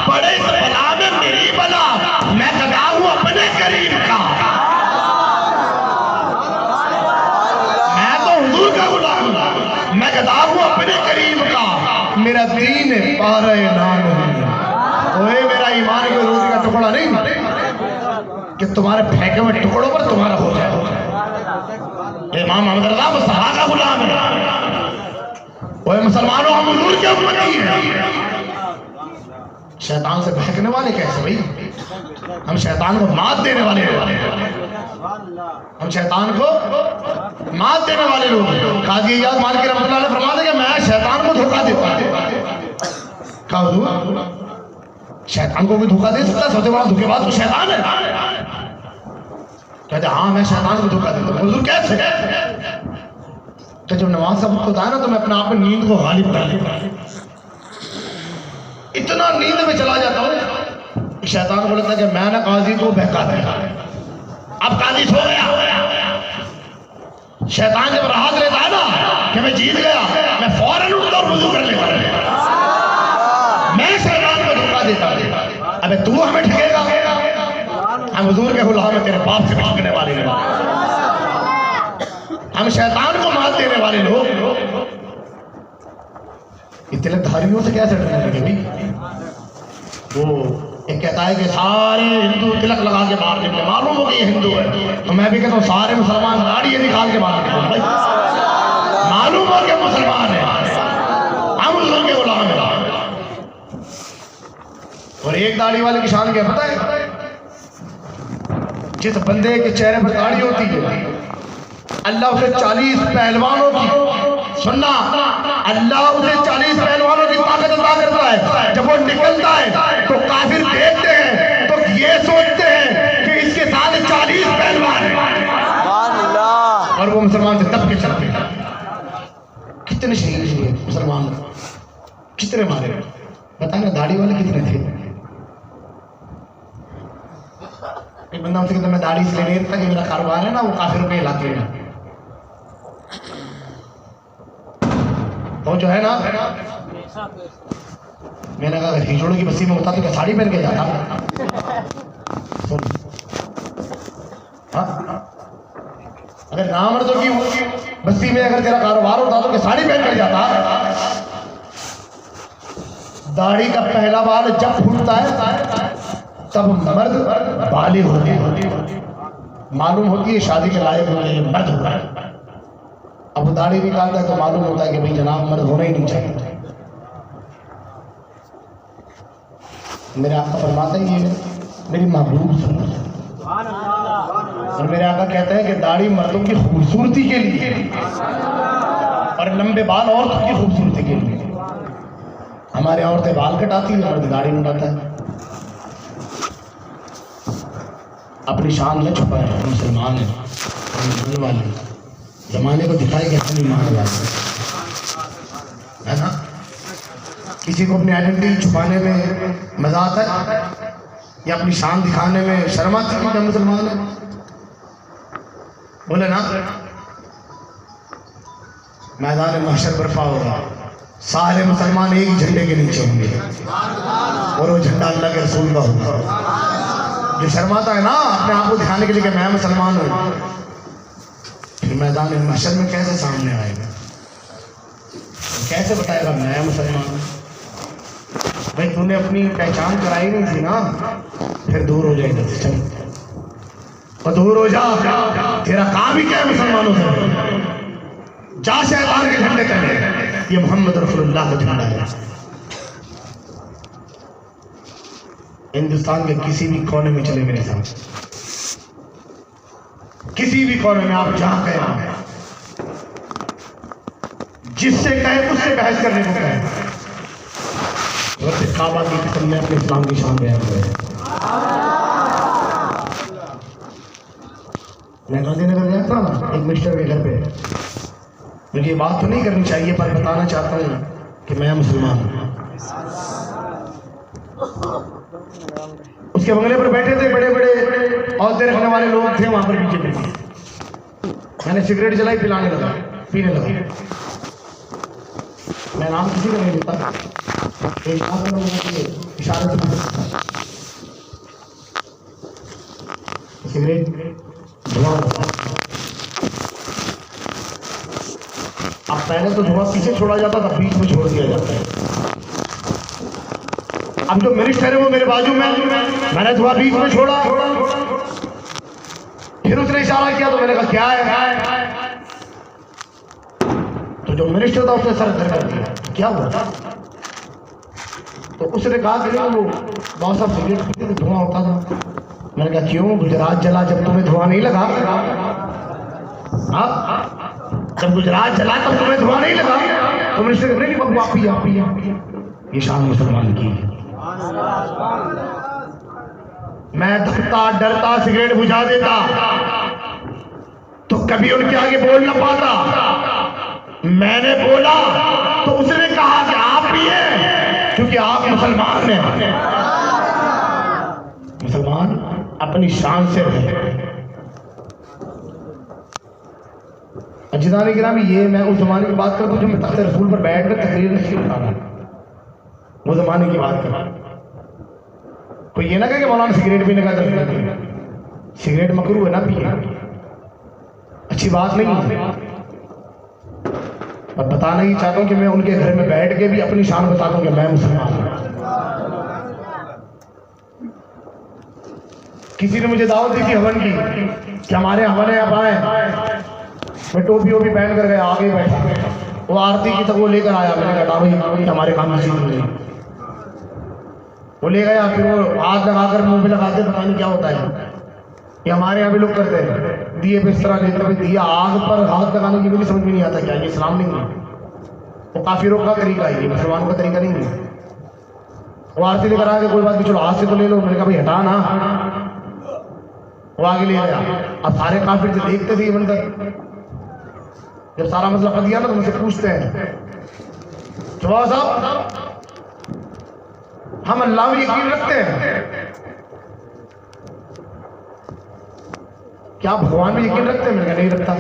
बड़े इस बला में मेरी बला, मैं गदा हूं अपने करीम का। मैं तो हुजूर का गुलाम, मैं गदा हूं अपने करीम का। मेरा दीन पारे नान है, ओए मेरा ईमान के रोटी का टुकड़ा नहीं कि तुम्हारे फेंके हुए टुकड़ों पर तुम्हारा हो जाए। इमाम अहमद रज़ा मुस्तफा का गुलाम है। ओए मुसलमानों, हम हुजूर के उम्मती हैं। शैतान से बहकने वाले कैसे भाई? हम शैतान को मात देने वाले लोग, हम शैतान को मात देने वाले लोग। काजी इजाज़ मालिकी रहमतुल्लाह अलैह फरमाते हैं कि मैं शैतान को धोखा देता हूं। क्या हुजूर शैतान को भी धोखा दे सकता है? सबसे बड़ा धोखेबाज तो शैतान है। कहते हाँ मैं शैतान को धोखा देता हूं। हुजूर कैसे? तो जब नमाज का वक्त होता है ना तो मैं अपने आप में नींद को गालिब कर लेता हूं, इतना नींद में चला जाता हूं। शैतान को लगता है कि मैं ना काजी को बहका दिया, अब काजी सो गया। शैतान जब राहत लेता है ना कि मैं जीत गया, मैं फौरन उठता और वुजू कर लेता। मैं शैतान को धोखा देता हूं। अबे तू हमें ठगेगा? हम हुजूर के गुलाम हैं, तेरे बाप से भागने वाले नहीं। हम शैतान को मात देने वाले लोग तिलकधारियों से कैसे डरने लगे भाई? वो एक कहता है कि सारे हिंदू तिलक लगा के मार देंगे, मालूम हो कि ये हिंदू है। तो मैं भी कहता हूँ सारे मुसलमान दाढ़ी निकाल के मार देंगे भाई, मालूम हो कि मुसलमान है, हम उनके गुलाम हैं। और एक दाढ़ी वाले की शान क्या पता है? जिस बंदे के चेहरे पर दाढ़ी होती है अल्लाह उसे 40 पहलवानों की, सुनना, अल्लाह उसे 40 पहलवानों की ताकत अता करता है। जब वो निकलता है तो काफिर देखते हैं तो ये सोचते हैं कि इसके साथ 40 पहलवान हैं, और वो मुसलमान से दब के चलते हैं। कितने शहीद हुए मुसलमान, कितने मारे बताना, दाढ़ी वाले कितने थे? एक बंदा उनसे कहता मैं दाढ़ी इसलिए नहीं रखता कि मेरा कारोबार है ना वो काफिरों के इलाके में, तो जो है ना, मैंने कहा अगर हिजड़ों की बस्ती में होता तो क्या साड़ी पहन के जाता? अगर नामर्दों की बस्ती में अगर तेरा कारोबार होता तो क्या साड़ी पहन कर जाता? दाढ़ी का पहला बाल जब फूटता है तब मर्द बालिग होते हैं, मालूम होती है शादी के लायक होने मर्द होता है। अब वो दाढ़ी निकालता है तो मालूम होता है कि भाई जनाब मर्द होना ही नहीं चाहिए। मेरे आका फरमाते हैं ये मेरी महबूब सुन्नत है, और मेरे आका कहते हैं कि दाढ़ी मर्दों की खूबसूरती के लिए और लंबे बाल औरतों की खूबसूरती के लिए। हमारे औरतें बाल कटाती है, मर्द दाढ़ी मुंडाता है। अपनी शान न छुपाए, मुसलमान है, हम वाले जमाने को दिखाए कि हम ईमान वाले है ना। किसी को अपनी आइडेंटिटी छुपाने में मजा आता है या अपनी शान दिखाने में शर्म आती है कि हम मुसलमान है? बोले ना, मैदान महशर बर्पा होगा, सारे मुसलमान एक ही झंडे के नीचे होंगे और वो झंडा अल्लाह के रसूल का होगा। जो शर्माता है ना अपने आप को दिखाने के लिए कि मैं मुसलमान हूँ, फिर मैदान महशर में कैसे सामने आएगा, कैसे बताएगा मैं मुसलमान हूँ? भाई तूने अपनी पहचान कराई नहीं थी ना, फिर दूर हो जाएगा, चल और दूर हो जा, तेरा काम ही क्या है मुसलमानों से? जा शैतान के झंडे करे, ये मोहम्मद रसूलुल्लाह का झंडा है। हिंदुस्तान के किसी भी कोने में चले मेरे साथ, किसी भी कोने में आप जहां कहें, जिससे कहे उससे बहस करने को कहे, काबा की कसम में अपने इस्लाम की शान बयान करें। मैं गांधीनगर गया था ना एक मिस्टर के घर पे, मुझे ये बात तो नहीं करनी चाहिए पर बताना चाहता हूँ कि मैं मुसलमान हूँ। उसके बंगले पर बैठे थे बड़े बड़े औहदे रखने वाले लोग थे वहां पर बीजेपी। मैंने सिगरेट जलाई, पिलाने लगा, पीने लगा। मैं नाम किसी का नहीं लेता, एक इशारे से सिगरेट धुआं। अब पहले तो धुआं पीछे छोड़ा जाता था, बीच में छोड़ दिया जाता है। अब जो मिनिस्टर है वो मेरे बाजू में, मैंने धुआं बीच में छोड़ा, फिर उसने इशारा किया तो मैंने कहा क्या है? तो जो मिनिस्टर था उसने सर धर कर दिया, क्या हुआ? तो उसने कहा कि वो बहुत साहब सिगरेट पीते थे, धुआं होता था। मैंने कहा क्यों? गुजरात जला जब तुम्हें धुआं नहीं लगा? जब गुजरात जला तब तुम्हें धुआं नहीं लगा? तो मिनिस्टर कहते नहीं बाबू आप ही ये शान मुसलमान की है। मैं धरता डरता सिगरेट बुझा देता तो कभी उनके आगे बोल ना पाता। मैंने बोला तो उसने कहा कि आप भी हैं, क्योंकि आप मुसलमान हैं। मुसलमान अपनी शान से रहे। अजीज़ान किराम, ये मैं उस जमाने की बात करता हूँ जब मैं तख्ते रसूल पर बैठ कर तकरीर नहीं उठा रहा, वो जमाने की बात कर। कोई ये ना कहे कि मौलाना सिगरेट पीने का दर्द, सिगरेट मकरूह है ना, पिए, अच्छी बात नहीं है। और बताना ही चाहता हूँ कि मैं उनके घर में बैठ के भी अपनी शान बताता हूँ कि मैं मुसलमान हूँ। किसी ने मुझे दावत दी थी हवन की कि हमारे हवन है, आप आए। मैं टोपी वोपी पहन कर गया, आगे बैठा, वो आरती की तक वो लेकर आया। मैंने कहा भाई हमारे काम में चीज नहीं, वो ले गया। फिर वो हाथ लगाकर मुंह पे लगाते, पता नहीं क्या होता है, ये हमारे यहाँ भी लोग करते हैं, दिए पे इस तरह लेते हुए दिया आग पर हाथ लगाने की मुझे समझ में नहीं आता क्या ये इस्लाम नहीं है, वो काफिरों का तरीका है, ये मुसलमानों का तरीका नहीं है। वो आरती लेकर आके कोई बात नहीं, चलो हाथ से तो ले लो। मैंने कहा भाई हटा ना, वो आगे ले गया। अब सारे काफिर जो देखते थे बनकर, जब सारा मसला कर दिया ना तो मुझसे पूछते हैं जवाब साहब हम अल्लाह में यकीन रखते हैं क्या, भगवान में यकीन रखते हैं? मैंने कहा नहीं रखता।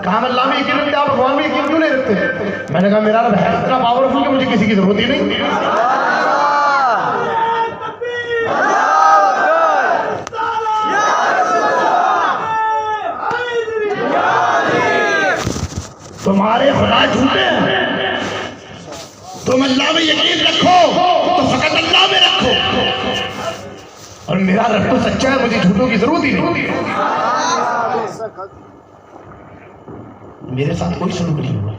कहा हम अल्लाह में यकीन रखते, आप भगवान में यकीन क्यों नहीं रखते? मैंने कहा मेरा रब है इतना पावरफुल कि मुझे किसी की जरूरत ही नहीं। तुम्हारे खुदा झूठे हैं, तुम अल्लाह में यकीन रखो तो फकत अल्लाह में रखो, और मेरा रब तो सच्चा है, मुझे झूठों की जरूरत ही नहीं। मेरे साथ कोई सलूक नहीं हुआ,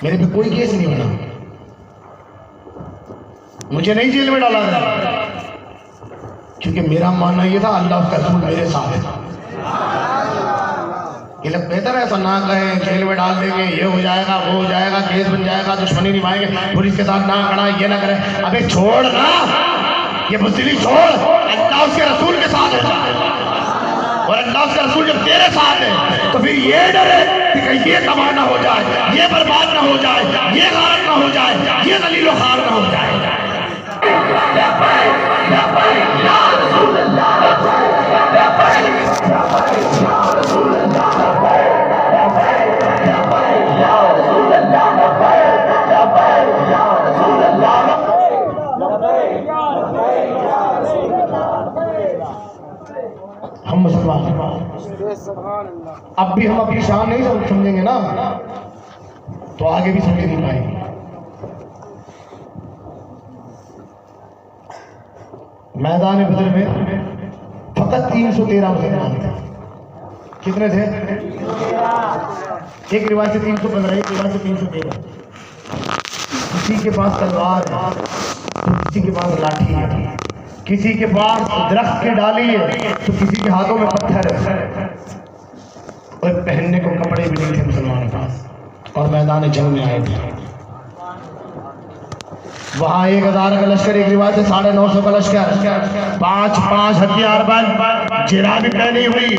मेरे पे कोई केस नहीं बना, मुझे नहीं जेल में डाला गया, क्योंकि मेरा मानना यह था अल्लाह का रसूल मेरे साथ है। ये लोग बेहतर है ऐसा ना कहें जेल में डाल देंगे, ये हो जाएगा वो हो जाएगा, केस बन जाएगा, दुश्मनी निभाएंगे, पुलिस के साथ ना खड़ा, ये ना करें। अबे छोड़ ना, ये बुज़दिली छोड़, अल्लाह उसके रसूल के साथ होता है, और अल्लाह उसका रसूल जब तेरे साथ है तो फिर ये डरे कि कहीं ये तबाह ना हो जाए, ये बर्बाद ना हो जाए, ये गारत ना हो जाए, ये दलील खार ना हो जाए। हम मुसलमान अब भी हम अपनी शान नहीं समझेंगे ना तो आगे भी समझ नहीं पाएंगे। मैदान बदर में फकत 313 मुसलमान थे। कितने थे? एक रिवाज से 315, एक रिवाज से 313। किसी के पास तलवार है तो किसी के पास लाठी है, किसी के पास दरख्त की डाली है तो किसी के हाथों में पत्थर है, और पहनने को कपड़े भी नहीं थे मुसलमानों के पास, और मैदान जंग में आए थे। वहां 1000 का लश्कर, एक रिवाज है 950 का लश्कर, 5 हथियारबंद, जिरा भी पहनी हुई,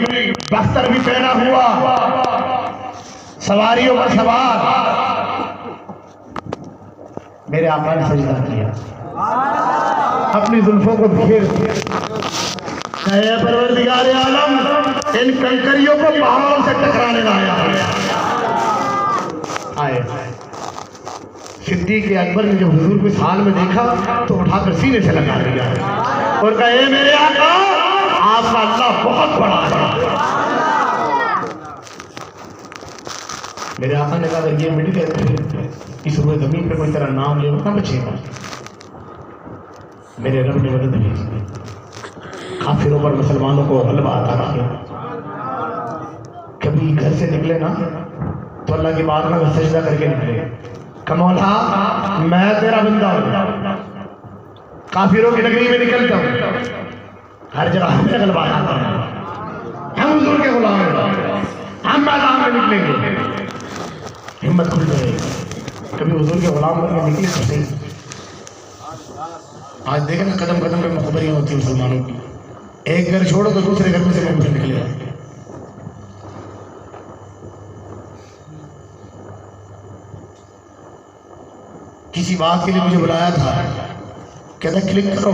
बख्तर भी पहना हुआ, सवारियों पर सवार। मेरे आका ने सजदा किया, अपनी जुल्फों को घेर दिया, परवरदिगार आलम इन कंकरियों को पहाड़ों से टकराने लाया। आए सिद्दीक़ अकबर ने जब हुजूर को इस हाल में देखा तो उठाकर सीने से लगा दिया और कहा ए मेरे आका, आपका अल्लाह बहुत बड़ा है। मेरे आका ने कहा ये मिट गए, इस रुए जमीन पे कोई तेरा नाम ले ना बचेगा। मेरे रब ने मदद भेजी, काफिरों पर मुसलमानों को गलबा अता किया। कभी घर से निकले ना तो अल्लाह की बारगाह में सजदा करके निकले, कमौला मैं तेरा बंदा हूं, काफिरों की नगरी में निकलता हूं, हर जगह हमें गलबा आता है, हम हुजूर के गुलाम हैं, हम मैदान में निकलेंगे, हिम्मत खुल जाएगी। कभी हुजूर के गुलाम बनकर निकले तो सही। आज देखें ना कदम कदम पे मुखबरियां होती हैं मुसलमानों की, एक घर छोड़ो तो दूसरे घर में से मुखबर निकले। किसी बात के लिए मुझे बुलाया था, कहता क्लिक करो,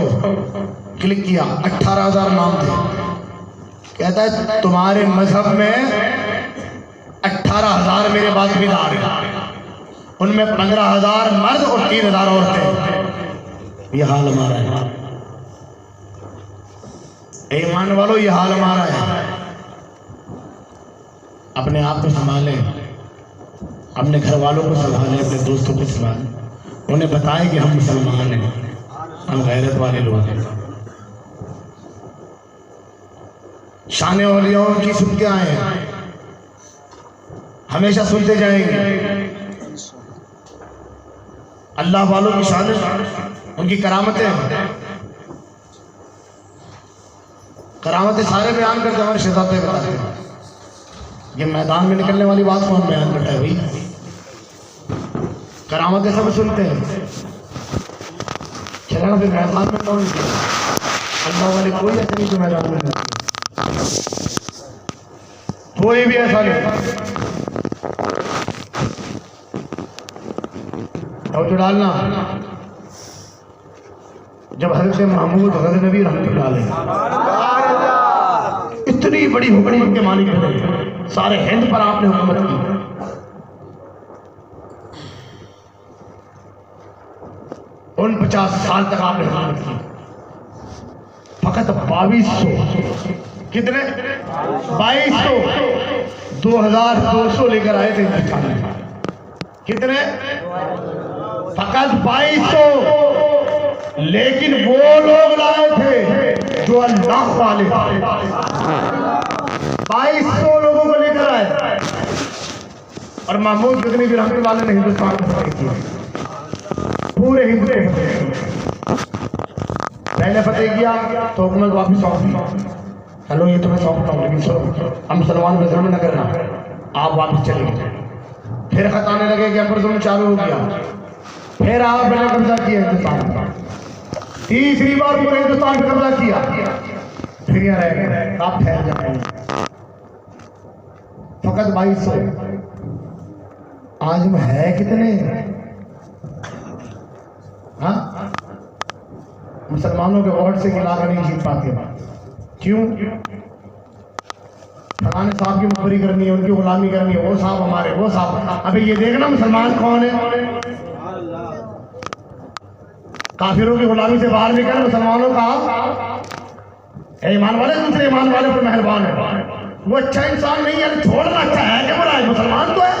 क्लिक किया, 18,000 नाम थे। कहता है तुम्हारे मजहब में 18,000 मेरे बातमीदार हैं, उनमें 15,000 मर्द और 3,000 औरतें। ये हाल हमारा है, ईमान वालों, ये हाल हमारा है। अपने आप को संभालें, अपने घर वालों को संभालें, अपने दोस्तों को संभालें, उन्हें बताएं कि हम मुसलमान हैं, हम गैरत वाले लोग हैं। शान औलियाओं की सुनते आए हैं, हमेशा सुनते जाएंगे। अल्लाह वालों की शान, उनकी करामतें सारे बयान करते, हमारे शहजादे बताते हैं। ये मैदान में निकलने वाली बात को हम बयान करते हैं भाई, करामतें सब सुनते हैं। चलना फिर मैदान में कौन, अल्लाह वाले कोई ऐसे नहीं जो मैदान में नहीं, कोई भी ऐसा नहीं। और जो डालना, जब हज़रत महमूद गज़नवी रहमतुल्लाह अलैह इतनी बड़ी हुकूमत के मालिक बने, सारे हिंद पर आपने हुकूमत की, उन 50 साल तक आपने हुकूमत की। फकत 2200, कितने 2200, 2200 लेकर आए थे हिंदुस्तान में। कितने? फकत 2200, लेकिन वो लोग लाए थे जो अल्लाह वाले, 2200 लोगों को लेकर आए। और महमूद गज़नवी रहमतुल्लाह वाले ने हिंदुस्तान को फतेह किया, पूरे हिंदुस्तान को फतेह किया। पहले फतेह किया तो हुकूमत वापिस सौंप दी, चलो ये तुम्हें सौंपता हूँ, लेकिन सुनो, हम मुसलमान में जुल्म न करना, आप वापिस चले गए। फिर खत आने लगे कि हम पर जुल्म चालू हो गया, फिर आपने कब्जा किया हिंदुस्तान पर, तीसरी बार पूरे हिंदुस्तान पर कब्जा किया, फिर यहाँ रह गए, आप ठहर जाएंगे। फकत 2200, आज हम है कितने? हाँ, मुसलमानों के वोट से इलाका नहीं जीत पाते। क्यों? फलाने साहब की मुखबरी करनी है, उनकी गुलामी करनी है, वो साहब हमारे, वो साहब। अबे ये देखना मुसलमान कौन है, काफिरों की गुलामी से बाहर निकल, मुसलमानों का ईमान वाले दूसरे ईमान वाले पर मेहरबान है। वो अच्छा इंसान नहीं है, छोड़ना अच्छा है क्या बुरा है? मुसलमान तो है,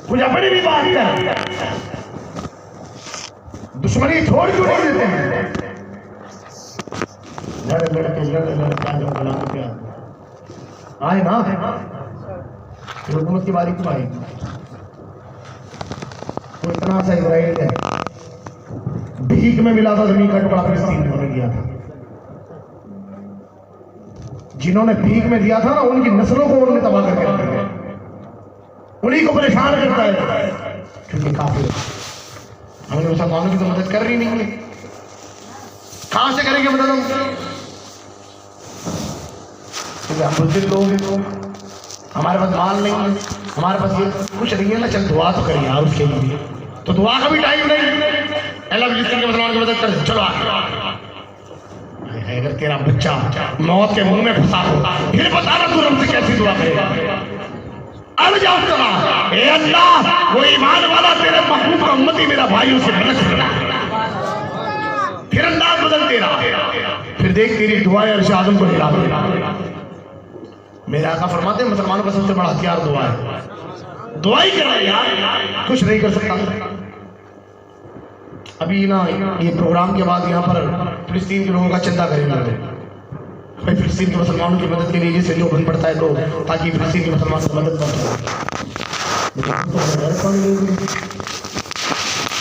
कुछ अपनी भी बात कर, दुश्मनी छोड़ क्यों नहीं देते हैं? लड़के आए ना, हुकूमत की बारी क्यों आई? वो इतना सा इजराइल है, भीख में मिला था जमीन का टुकड़ा, फिलिस्तीन में उन्हें दिया था। जिन्होंने भीख में दिया था ना, उनकी नस्लों को उन्होंने तबाह करके रख दिया, उन्हीं को परेशान करता है, क्योंकि काफिर हमें मुसलमानों की तो मदद कर रही नहीं है। कहां से करेंगे मदद हम? हम बुजुर्ग लोग, हमारे पास माल नहीं है, हमारे पास ये कुछ नहीं है ना, चल दुआ तो करिए यार उसके लिए, तो दुआ का भी टाइम नहीं। अल्लाह जिसके मुसलमान की मदद कर, चलो अगर तेरा बच्चा मौत के मुंह में फंसा हो, फिर बताना तू रब से कैसी दुआ करेगा। अब जाओ कहा, ए अल्लाह, वो ईमान वाला तेरे महबूब का उम्मती मेरा भाई, उसे मदद करना। फिर अंदाज बदल तेरा, फिर देख तेरी दुआएं अर्श आज़म को हिला देगा। मेरे आका फरमाते हैं मुसलमानों का सबसे बड़ा हथियार दुआ है। दुआ ही कर रहे यार, कुछ नहीं कर सकता। अभी ना ये प्रोग्राम के बाद यहाँ पर फिलिस्तीन के लोगों का चिंता करेंगे भाई, फिलिस्तीन के मुसलमानों की मदद के लिए जैसे जो बन पड़ता है, तो ताकि फिलिस्तीन के मुसलमान की मदद पहुँचे।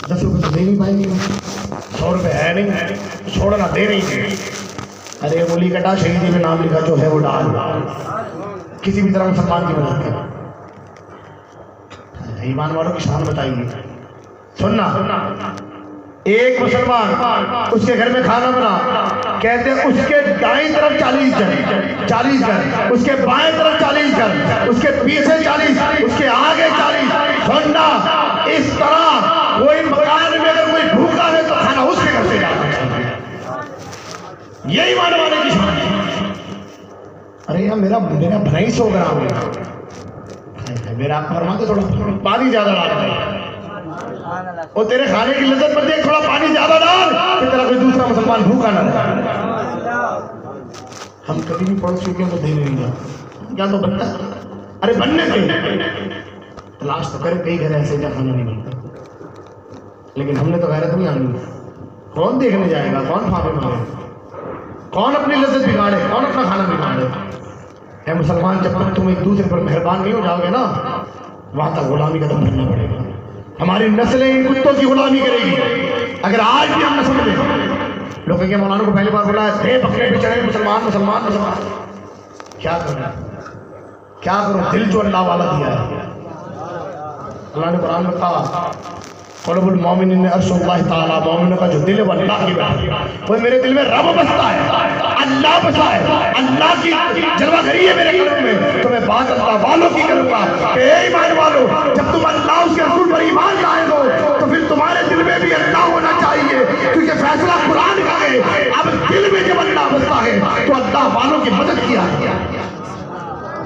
10 रुपये तो दे नहीं पाएंगे, 100 रुपये है नहीं, छोड़ना दे नहीं है। अरे गोली कटा, शहीदी में नाम लिखा, जो है वो डाल, किसी भी तरह मुसलमान की मदद कर। ईमान वालों की शान बताइए। सुनना, एक मुसलमान उसके घर में खाना बना, कहते हैं उसके दाईं तरफ 40 जन, उसके बाएं तरफ 40 जन, उसके पीछे 40, उसके आगे 40। सुनना, इस तरह कोई मकान में अगर कोई भूखा है तो खाना उसके घर से जाता है। यही मानने वाले की शान है। अरे यार मेरा भनाई 100 ग्राम है, मेरा फरमाते थोड़ा पानी ज्यादा डालते हैं, और तेरे खाने की लज्जत पर देख, थोड़ा पानी ज्यादा डाल कि तेरा कोई दूसरा मुसलमान भूखा ना रहे। हम कभी भी पढ़ चुके हैं तो दे नहीं दिया, क्या तो बनता, अरे बनने थे, तलाश तो करे, कई घर ऐसे जहाँ खाना नहीं बनता, लेकिन हमने तो गैरत नहीं आनी। कौन देखने जाएगा, कौन फावे मारे, कौन अपनी लज्जत बिगाड़े, कौन अपना खाना बिगाड़े। है मुसलमान, जब तक तुम एक दूसरे पर मेहरबान नहीं हो जाओगे ना, वहां तक गुलामी का दम भरना पड़ेगा। हमारी नस्लें इन कुत्तों की गुलामी करेगी अगर आज भी हम न समझे। लोग कहेंगे मौलाना को पहली बार बोला है बकरे पे चढ़े मुसलमान मुसलमान मुसलमान, क्या करो क्या करो, दिल जो अल्लाह वाला दिया है। अल्लाह ने कुरान में कहा क़ुलुबुल मोमिनीन अर्शुल्लाह ताला, मोमिनों का जो दिल है वो अल्लाह की बात, वो मेरे दिल में रब बसता है, अल्लाह बसा है, अल्लाह की जलवागरी है मेरे कल्ब में। तो मैं बात अल्लाह वालों की करूंगा कि ए ईमान वालों, जब तुम अल्लाह उसके रसूल पर ईमान लाए हो तो फिर तुम्हारे दिल में भी अल्लाह होना चाहिए, क्योंकि फैसला कुरान का है। अब दिल में जब अल्लाह बसता है तो अल्लाह वालों की मदद किया,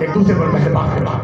एक दूसरे पर मेहरबान करना।